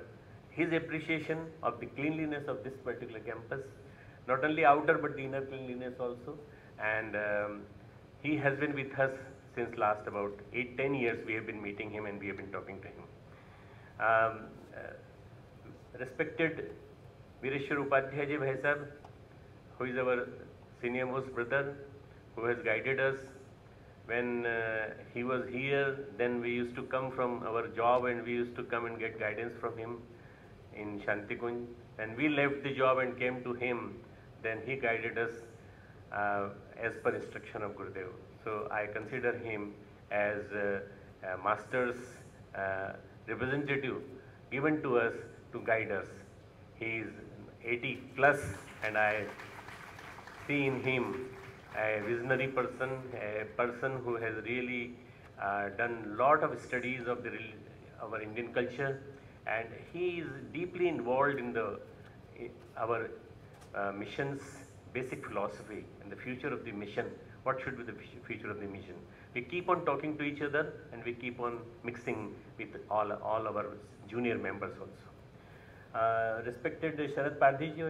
his appreciation of the cleanliness of this particular campus, not only outer but the inner cleanliness also. And he has been with us since last about 8-10 years. We have been meeting him and we have been talking to him. Respected Vireshwar Upadhyay Ji Bhai Sahab, who is our senior most brother, who has guided us. When he was here, then we used to come from our job and we used to come and get guidance from him in Shantikunj. When we left the job and came to him, then he guided us as per instruction of Gurudev. So I consider him as a master's representative given to us to guide us. He is 80 plus, and I see in him a visionary person, a person who has really done a lot of studies of our Indian culture, and he is deeply involved in our mission's basic philosophy and the future of the mission. What should be the future of the mission? We keep on talking to each other, and we keep on mixing with all our junior members also. Respected Sharad Pardhi Ji,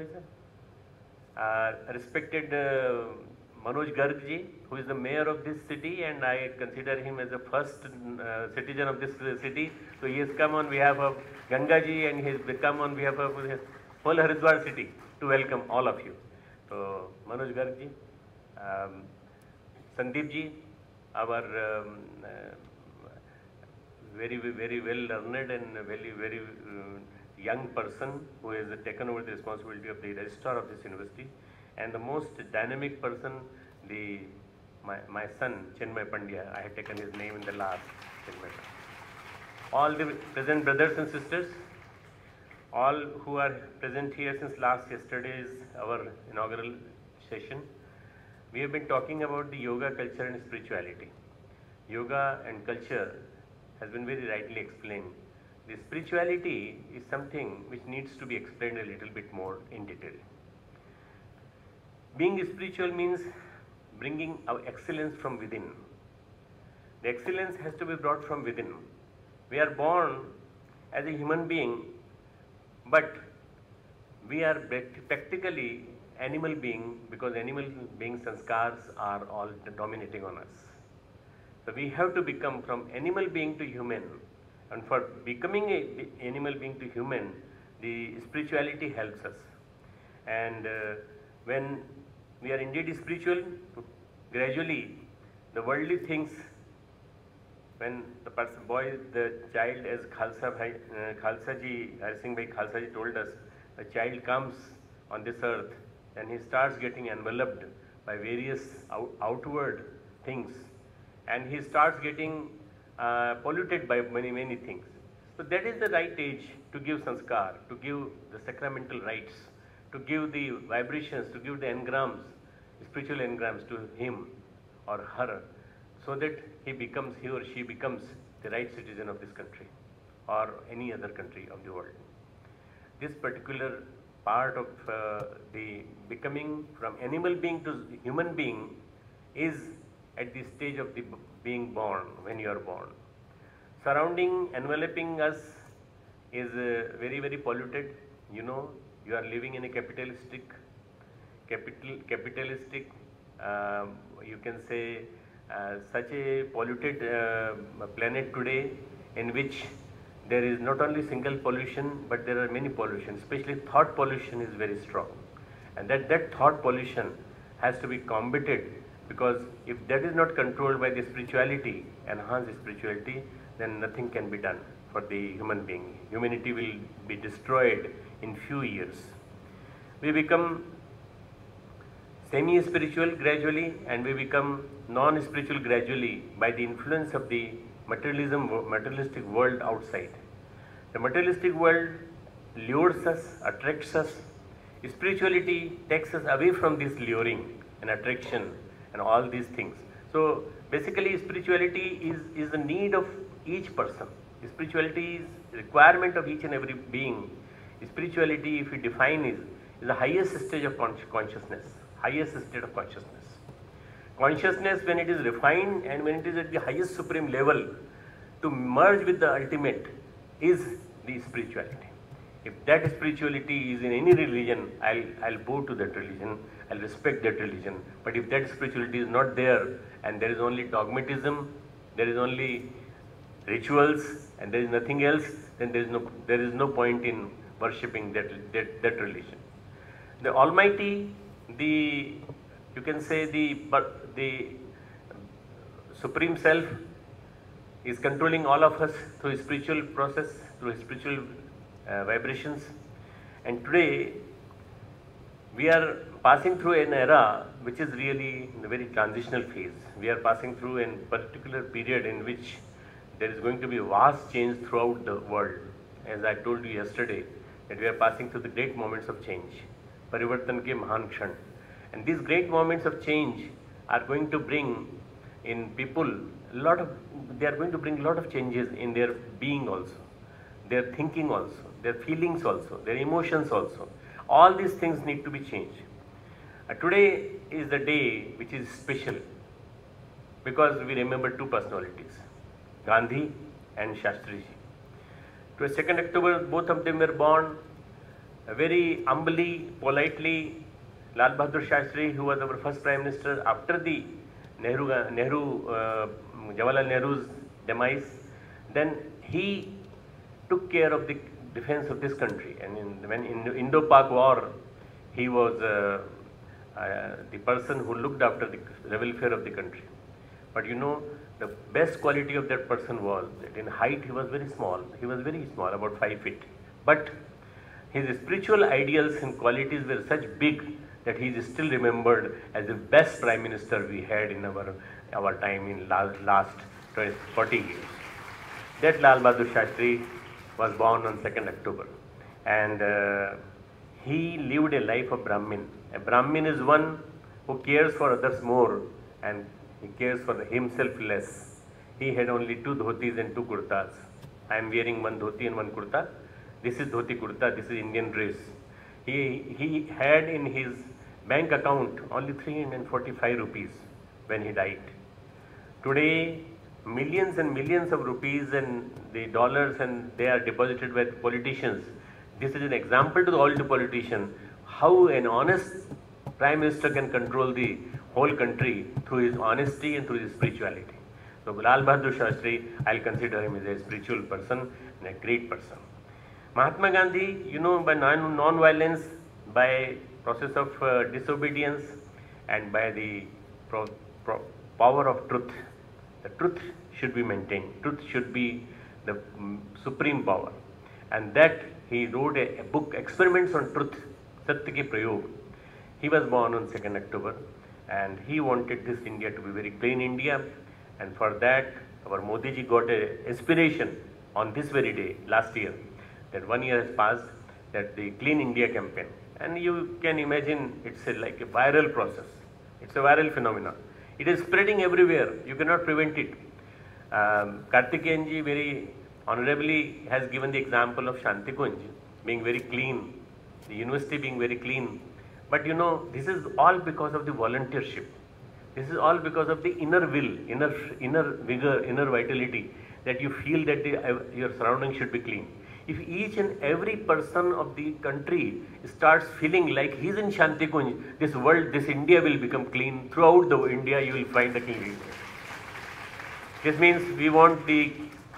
respected Manoj Garg Ji, who is the mayor of this city, and I consider him as the first citizen of this city. So he has come on behalf of Ganga Ji, and he has come on behalf of the whole Haridwar city to welcome all of you. So Manoj Garg Ji, Sandeep Ji, our very well learned and very young person who has taken over the responsibility of the registrar of this university, and the most dynamic person, my son Chinmay Pandya. I had taken his name in the last. Chinmay. All the present brothers and sisters, all who are present here since yesterday's our inaugural session. We have been talking about the yoga, culture and spirituality. Yoga and culture has been very rightly explained. The spirituality is something which needs to be explained a little bit more in detail. Being spiritual means bringing our excellence from within. The excellence has to be brought from within. We are born as a human being, but we are practically animal being, because animal being sanskars are all dominating on us. So we have to become from animal being to human, and for becoming an animal being to human, the spirituality helps us. And when we are indeed spiritual, gradually the worldly things, when the child, as Khalsa Ji, Hari Singh Bhai Khalsa Ji told us, the child comes on this earth and he starts getting enveloped by various outward things, and he starts getting polluted by many things. So that is the right age to give sanskar, to give the sacramental rites, to give the vibrations, to give the engrams, spiritual engrams to him or her, so that he or she becomes the right citizen of this country or any other country of the world. This particular part of the becoming from animal being to human being is at the stage of the being born, when you are born. Surrounding, enveloping us is very polluted. You know, you are living in a capitalistic, you can say, such a polluted planet today, in which there is not only single pollution, but there are many pollutions, especially thought pollution is very strong. And that thought pollution has to be combated, because if that is not controlled by the spirituality, enhanced spirituality, then nothing can be done for the human being. Humanity will be destroyed in few years. We become semi-spiritual gradually, and we become non-spiritual gradually by the influence of the materialistic world outside. The materialistic world lures us, attracts us. Spirituality takes us away from this luring and attraction and all these things. So basically spirituality is the need of each person. Spirituality is requirement of each and every being. Spirituality, if we define, is the highest stage of consciousness, highest state of consciousness. Consciousness, when it is refined and when it is at the highest supreme level, to merge with the ultimate, is the spirituality. If that spirituality is in any religion, I'll bow to that religion, I'll respect that religion. But if that spirituality is not there, and there is only dogmatism, there is only rituals, and there is nothing else, then there is no point in worshipping that religion. The Almighty, you can say the Supreme Self is controlling all of us through spiritual process, through spiritual vibrations. And today we are passing through an era which is really in a very transitional phase. We are passing through a particular period in which there is going to be a vast change throughout the world. As I told you yesterday, that we are passing through the great moments of change, Parivartan ke Mahan Kshan. And these great moments of change are going to bring in people they are going to bring a lot of changes in their being also, their thinking also, their feelings also, their emotions also. All these things need to be changed. Today is the day which is special because we remember two personalities, Gandhi and Shastriji. To 2nd October, both of them were born very humbly, politely. Lal Bahadur Shastri, who was our first Prime Minister after the Jawaharlal Nehru's demise, then he took care of the defense of this country. And when in the Indo-Pak war, he was the person who looked after the welfare of the country. But you know, the best quality of that person was that in height he was very small. He was very small, about 5 feet. But his spiritual ideals and qualities were such big that he is still remembered as the best Prime Minister we had in our time in last 40 years. That Lal Bahadur Shastri was born on 2nd October, and he lived a life of Brahmin. A Brahmin is one who cares for others more and he cares for himself less. He had only 2 dhotis and 2 kurtas. I am wearing 1 dhoti and 1 kurta. This is dhoti kurta, this is Indian dress. He had in his bank account only 345 rupees when he died. Today, millions and millions of rupees and the dollars, and they are deposited with politicians. This is an example to all the politicians how an honest Prime Minister can control the whole country through his honesty and through his spirituality. So Lal Bahadur Shastri, I'll consider him as a spiritual person and a great person. Mahatma Gandhi, you know, by non-violence, by process of disobedience, and by the power of truth. The truth should be maintained. Truth should be the supreme power. And that he wrote a book, Experiments on Truth, Satya Ke Prayog. He was born on 2nd October, and he wanted this India to be very clean India. And for that, our Modi ji got an inspiration on this very day, last year, that 1 year has passed, that the Clean India campaign. And you can imagine it's like a viral process. It's a viral phenomenon. It is spreading everywhere. You cannot prevent it. Karthikeyan ji very honorably has given the example of Shantikunj being very clean, the university being very clean. But you know, this is all because of the volunteership. This is all because of the inner will, inner vigor, inner vitality, that you feel that your surroundings should be clean. If each and every person of the country starts feeling like he's in Shantikunj, this world, this India will become clean. Throughout the India, you will find the clean. This means we want the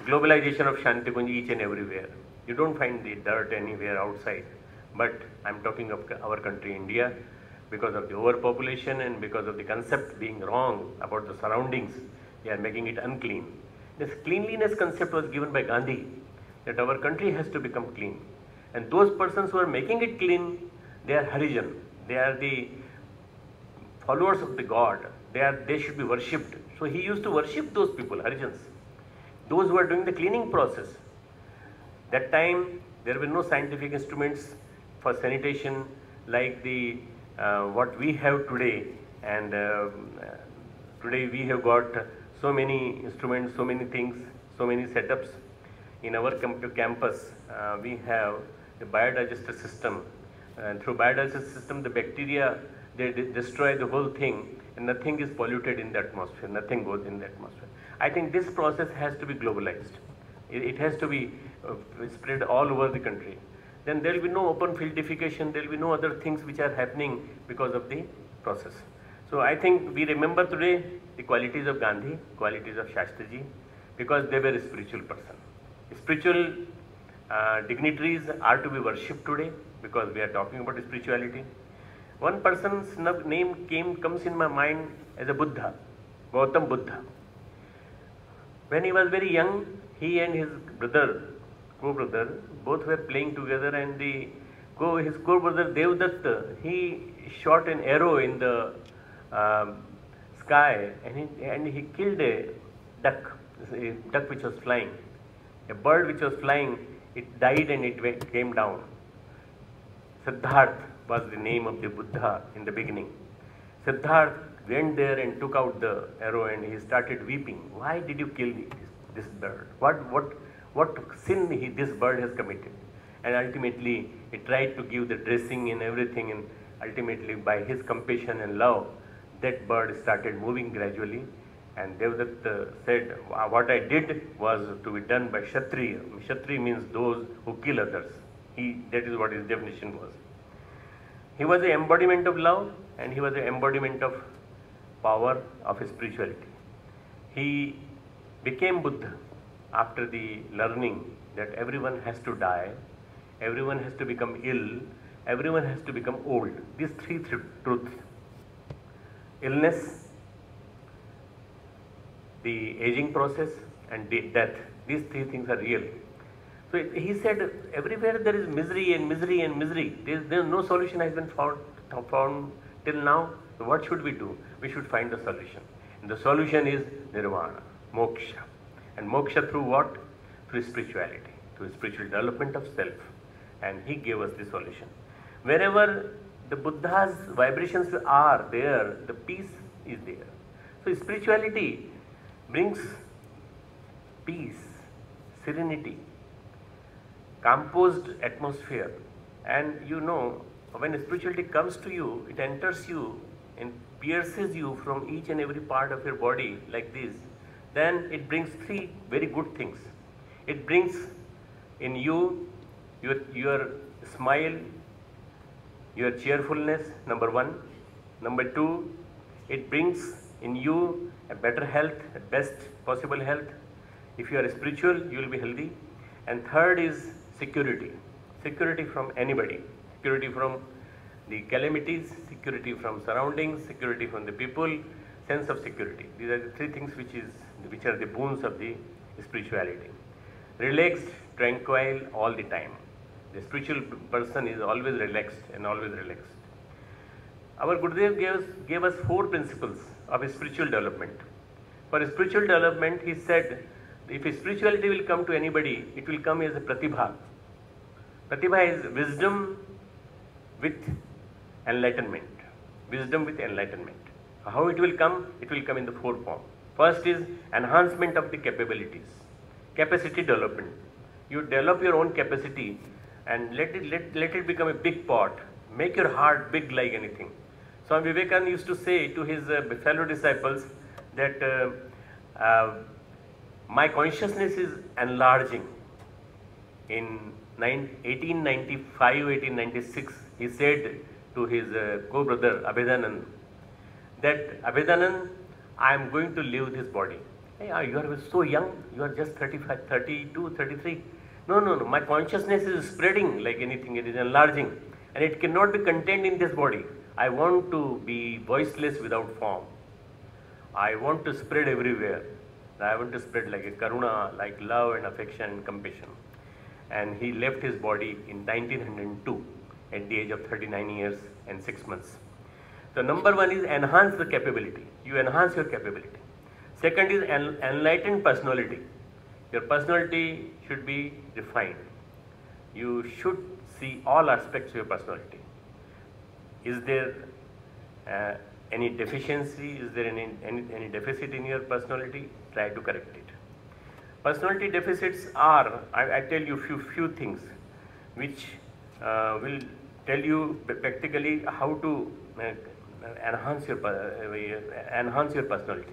globalization of Shantikunj each and everywhere. You don't find the dirt anywhere outside. But I'm talking of our country, India, because of the overpopulation and because of the concept being wrong about the surroundings, they are making it unclean. This cleanliness concept was given by Gandhi, that our country has to become clean. And those persons who are making it clean, they are Harijan. They are the followers of the God, they should be worshipped. So he used to worship those people, Harijans, those who are doing the cleaning process. That time there were no scientific instruments for sanitation like the what we have today, and today we have got so many instruments, so many things, so many setups. In our campus, we have the biodigester system, and through biodigester system, the bacteria, they destroy the whole thing, and nothing is polluted in the atmosphere, nothing goes in the atmosphere. I think this process has to be globalized. It has to be spread all over the country. Then there will be no open fieldification, there will be no other things which are happening because of the process. So I think we remember today the qualities of Gandhi, qualities of Shastriji, because they were a spiritual person. Spiritual dignitaries are to be worshipped today because we are talking about spirituality. One person's name comes in my mind as a Buddha, Gautam Buddha. When he was very young, he and his brother, co-brother, both were playing together, and his co-brother Devdatta, he shot an arrow in the sky, and he killed a duck which was flying. A bird which was flying, it died and it came down. Siddhartha was the name of the Buddha in the beginning. Siddhartha went there and took out the arrow, and he started weeping. Why did you kill this bird? What sin this bird has committed? And ultimately, he tried to give the dressing and everything, and ultimately by his compassion and love, that bird started moving gradually. And Devdatta said, what I did was to be done by Kshatriya. Kshatriya means those who kill others. That is what his definition was. He was the embodiment of love, and he was the embodiment of power of spirituality. He became Buddha after the learning that everyone has to die, everyone has to become ill, everyone has to become old. These three truths: illness, the aging process, and death. These three things are real. So he said, everywhere there is misery and misery and misery. There no solution has been found till now. So what should we do? We should find the solution. And the solution is nirvana, moksha. And moksha through what? Through spirituality, through spiritual development of self. And he gave us the solution. Wherever the Buddha's vibrations are there, the peace is there. So spirituality brings peace, serenity, composed atmosphere. And you know, when spirituality comes to you, it enters you and pierces you from each and every part of your body like this, then it brings three very good things. It brings in you your smile, your cheerfulness, number one. Number two, it brings in you a better health, a best possible health. If you are spiritual, you will be healthy. And third is security. Security from anybody. Security from the calamities, security from surroundings, security from the people, sense of security. These are the three things which are the boons of the spirituality. Relaxed, tranquil all the time. The spiritual person is always relaxed and always relaxed. Our Gurudev gave us 4 principles of spiritual development. For spiritual development, he said, if spirituality will come to anybody, it will come as a pratibha. Pratibha is wisdom with enlightenment. Wisdom with enlightenment. How it will come? It will come in the 4 forms. First is enhancement of the capabilities. Capacity development. You develop your own capacity and let it become a big pot. Make your heart big like anything. Swami Vivekananda used to say to his fellow disciples that my consciousness is enlarging. In 1895-1896, he said to his co-brother Abhedanand that, Abhedanand, I am going to leave this body. Hey, you are so young, you are just 35, 32, 33. No, my consciousness is spreading like anything, it is enlarging, and it cannot be contained in this body. I want to be voiceless without form. I want to spread everywhere. I want to spread like a karuna, like love and affection and compassion. And he left his body in 1902 at the age of 39 years and 6 months. So number one is enhance the capability. You enhance your capability. Second is enlightened personality. Your personality should be refined. You should see all aspects of your personality. Is there any deficiency? Is there any deficit in your personality? Try to correct it. Personality deficits are, I tell you few things which will tell you practically how to enhance your personality.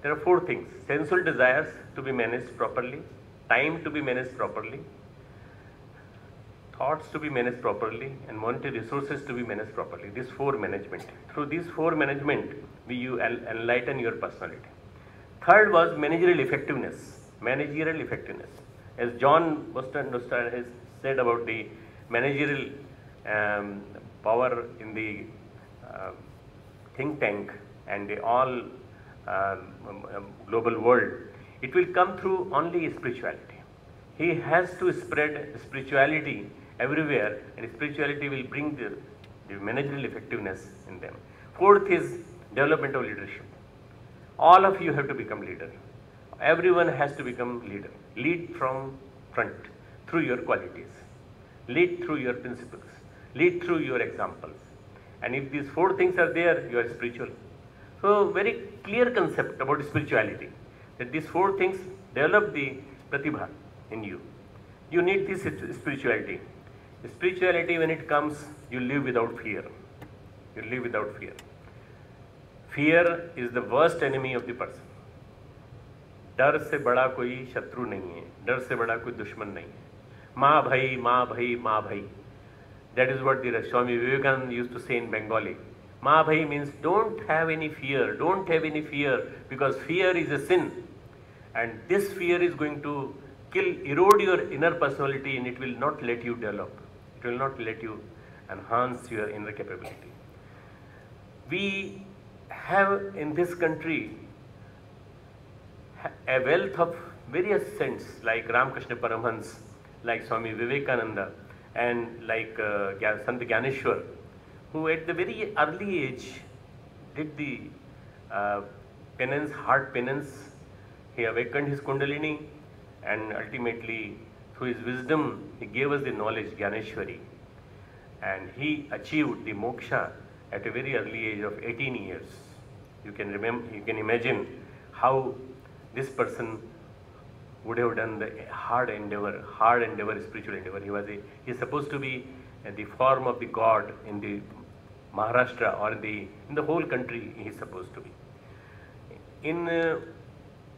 There are 4 things: sensual desires to be managed properly, time to be managed properly, thoughts to be managed properly, and monetary resources to be managed properly. These 4 management. Through these 4 management, you enlighten your personality. Third was managerial effectiveness. Managerial effectiveness. As John Boston has said about the managerial power in the think tank and the all global world, it will come through only spirituality. He has to spread spirituality everywhere, and spirituality will bring the managerial effectiveness in them. Fourth is development of leadership. All of you have to become leader. Everyone has to become leader. Lead from front through your qualities. Lead through your principles. Lead through your examples. And if these 4 things are there, you are spiritual. So very clear concept about spirituality, that these 4 things develop the pratibha in you. You need this spirituality. Spirituality, when it comes, you live without fear. You live without fear. Fear is the worst enemy of the person. डर से बड़ा कोई शत्रु नहीं है, डर से बड़ा कोई दुश्मन नहीं है. माँ भाई, माँ भाई, माँ भाई. That is what the Swami Vivekananda used to say in Bengali. Ma bhai means don't have any fear, don't have any fear, because fear is a sin. And this fear is going to erode your inner personality, and it will not let you develop. It will not let you enhance your inner capability. We have in this country a wealth of various saints like Ramakrishna Paramhans, like Swami Vivekananda, and like Sant Gyaneshwar, who at the very early age did the penance, heart penance. He awakened his Kundalini, and ultimately through his wisdom he gave us the knowledge, Gyaneshwari, and he achieved the moksha at a very early age of 18 years. You can imagine how this person would have done the hard endeavor, spiritual endeavor. He is supposed to be the form of the God in the Maharashtra, or in the whole country he is supposed to be. In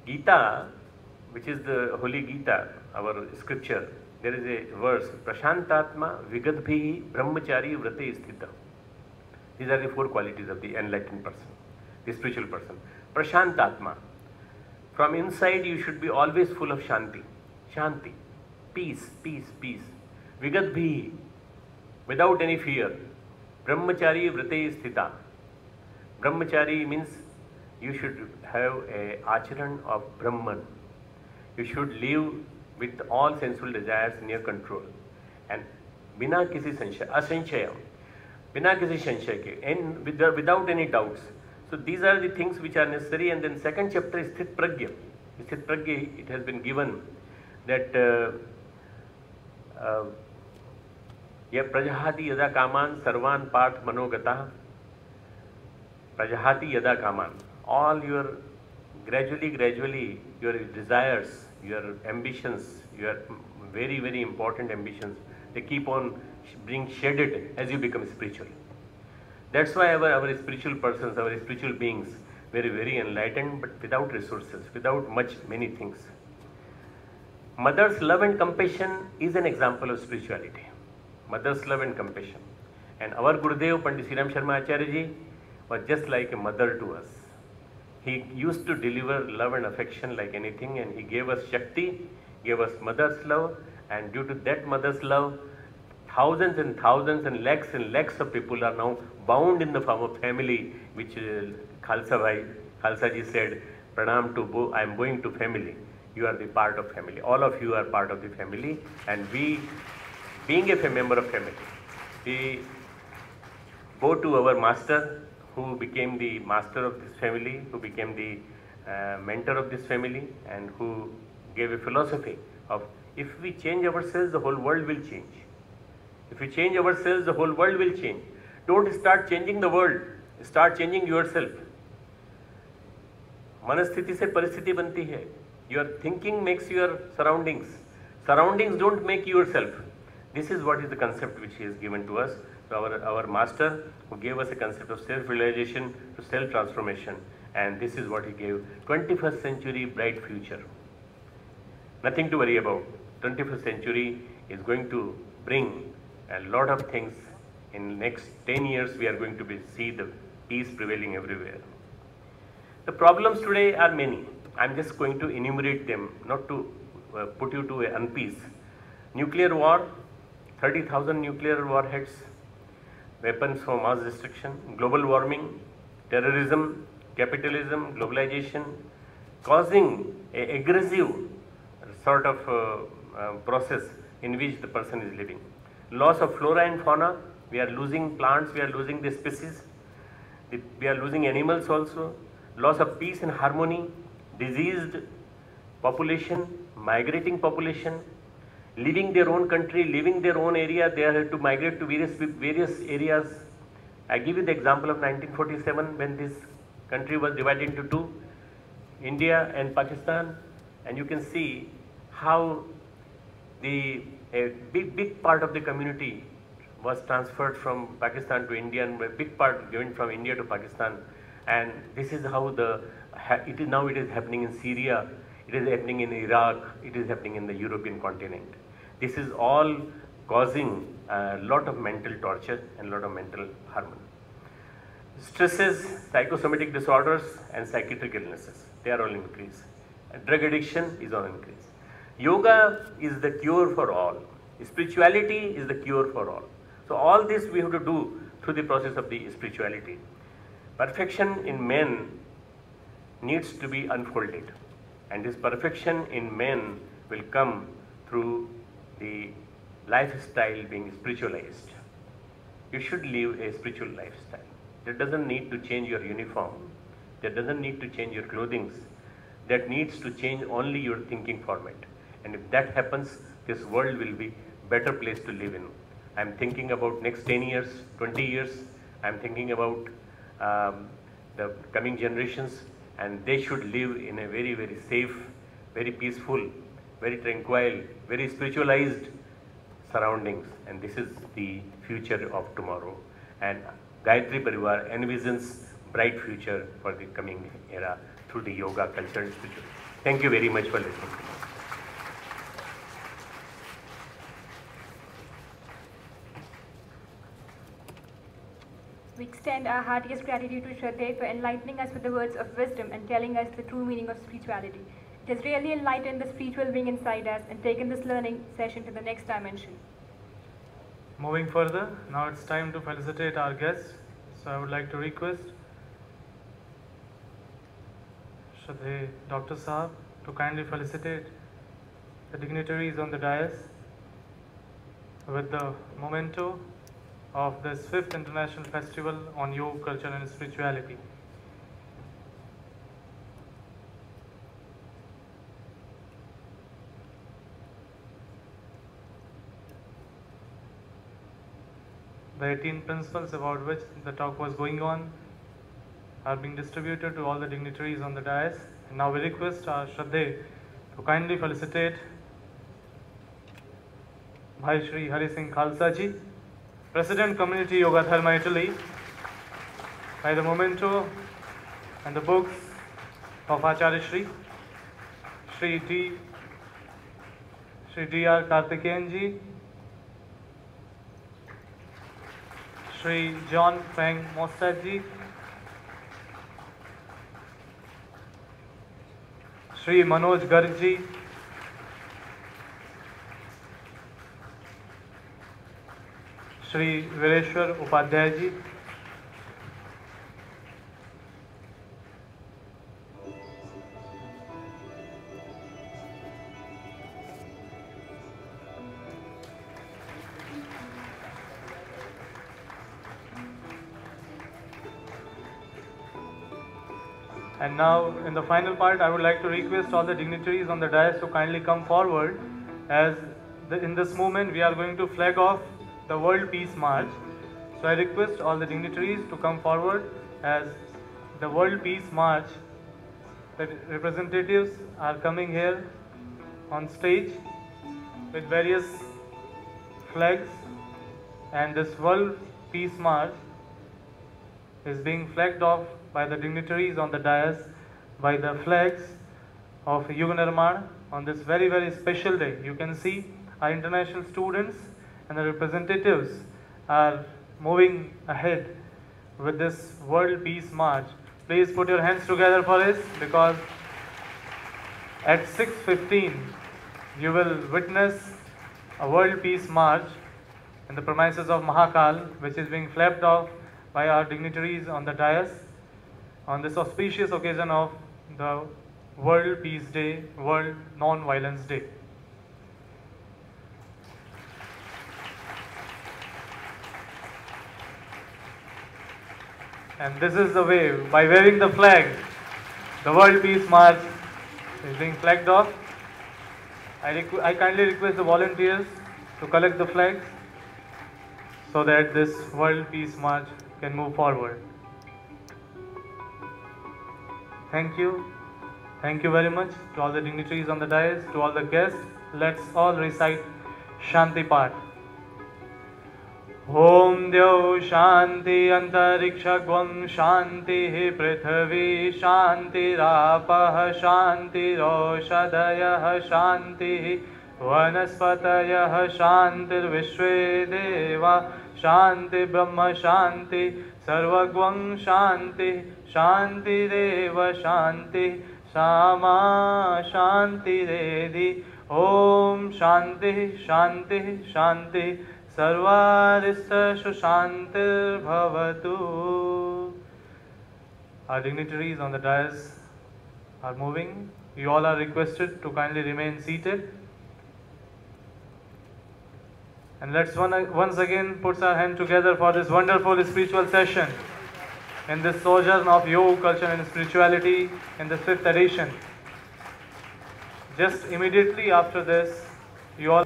Gita, which is the Holy Gita, our scripture, there is a verse, Prashantatma Vigadbhi Brahmachari Vrate Sthita. These are the 4 qualities of the enlightened person, the spiritual person. Prashantatma. From inside you should be always full of Shanti. Shanti. Peace, peace, peace. Vigadbhi. Without any fear. Brahmachari Vrate Sthita. Brahmachari means you should have a acharan of Brahman. You should live with all sensual desires in your control. And bina kisi sanshaya, asanshaya, bina kisi sanshaya ke, and without any doubts. So these are the things which are necessary. And then second chapter is Sthit Pragya. Sthit Pragya, it has been given that Prajahati yada kaman sarvan parth manogata. Prajahati yada kaman. All your gradually your desires, your ambitions, your very, very important ambitions, they keep on being shedded as you become spiritual. That's why our spiritual persons, our spiritual beings, very, very enlightened, but without resources, without many things. Mother's love and compassion is an example of spirituality. Mother's love and compassion. And our Gurudev, Pandit Sri Ram Sharma Acharya Ji, was just like a mother to us. He used to deliver love and affection like anything, and he gave us Shakti, gave us mother's love, and due to that mother's love, thousands and thousands and lakhs of people are now bound in the form of family, which Khalsa Ji said, Pranam to I am going to family. You are the part of family. All of you are part of the family, and we, being a member of family, we go to our master who became the master of this family, who became the mentor of this family, and who gave a philosophy of if we change ourselves, the whole world will change. If we change ourselves, the whole world will change. Don't start changing the world, start changing yourself. मनस्थिति से परिस्थिति बनती है. Your thinking makes your surroundings. Surroundings don't make yourself. This is what is the concept which he has given to us. So our master who gave us a concept of self-realization to self-transformation, and this is what he gave. 21st century bright future. Nothing to worry about. 21st century is going to bring a lot of things. In next 10 years we are going to see the peace prevailing everywhere. The problems today are many. I'm just going to enumerate them, not to put you to an unpeace. Nuclear war, 30,000 nuclear warheads, weapons for mass destruction, global warming, terrorism, capitalism, globalization, causing an aggressive sort of process in which the person is living. Loss of flora and fauna, we are losing plants, we are losing the species, we are losing animals also. Loss of peace and harmony, diseased population, migrating population, leaving their own country, leaving their own area, they have to migrate to various areas. I give you the example of 1947 when this country was divided into two, India and Pakistan, and you can see how a big part of the community was transferred from Pakistan to India, and a big part given from India to Pakistan. And this is how it is happening in Syria, it is happening in Iraq, it is happening in the European continent. This is all causing a lot of mental torture and a lot of mental harm. Stresses, psychosomatic disorders and psychiatric illnesses, they are all increased. Drug addiction is on increase. Yoga is the cure for all. Spirituality is the cure for all. So all this we have to do through the process of the spirituality. Perfection in men needs to be unfolded, and this perfection in men will come through the lifestyle being spiritualized. You should live a spiritual lifestyle. That doesn't need to change your uniform, that doesn't need to change your clothing, that needs to change only your thinking format. And if that happens, this world will be a better place to live in. I'm thinking about next 10 years, 20 years, I'm thinking about the coming generations, and they should live in a very, very safe, very peaceful, very tranquil, very spiritualized surroundings, and this is the future of tomorrow. And Gayatri Pariwar envisions bright future for the coming era through the yoga, culture and spirituality. Thank you very much for listening to me. We extend our heartiest gratitude to Shraddha for enlightening us with the words of wisdom and telling us the true meaning of spirituality. It has really enlightened the spiritual being inside us and taken this learning session to the next dimension. Moving further, now it's time to felicitate our guests. So I would like to request Shraddha Dr. Saab to kindly felicitate the dignitaries on the dais with the memento of this 5th International Festival on Yoga, Culture and Spirituality. The 18 principles about which the talk was going on are being distributed to all the dignitaries on the dais. And now we request our Shraddha to kindly felicitate Bhai Shri Hari Singh Khalsa Ji, President Community Yoga Dharma Italy, by the memento and the books of Acharya Shri D.R. Karthikeyan Ji, Shri John Feng Mostad Ji, Shri Manoj Garg Ji, Shri Vireshwar Upadhyay Ji, And now, in the final part, I would like to request all the dignitaries on the dais to kindly come forward, as in this moment we are going to flag off the World Peace March. So I request all the dignitaries to come forward, as the World Peace March, the representatives are coming here on stage with various flags, and this World Peace March is being flagged off by the dignitaries on the dais by the flags of Yuga Nirman on this very, very special day. You can see our international students and the representatives are moving ahead with this World Peace March. Please put your hands together for this, because at 6:15 you will witness a World Peace March in the premises of Mahakal, which is being flagged off by our dignitaries on the dais on this auspicious occasion of the World Peace Day, World Non-Violence Day. And this is the way, by waving the flag, the World Peace March is being flagged off. I kindly request the volunteers to collect the flags so that this World Peace March can move forward. Thank you. Thank you very much to all the dignitaries on the dais, to all the guests. Let's all recite Shanti Path. Om Deo Shanti Antariksha Gvam Shanti Prithvi Shanti Rapah Shanti Roshadayah Shanti Vanaspatayah Shanti Vishwe Deva Shanti Brahma Shanti Sarvagvam Shanti Shanti Deva Shanti Sama Shanti Redi Om Shanti Shanti Shanti Sarvarista Shushantir Bhavatu. Our dignitaries on the dais are moving. You all are requested to kindly remain seated. And let's once again put our hand together for this wonderful spiritual session in this sojourn of yoga, culture and spirituality in the 5th edition. Just immediately after this, you all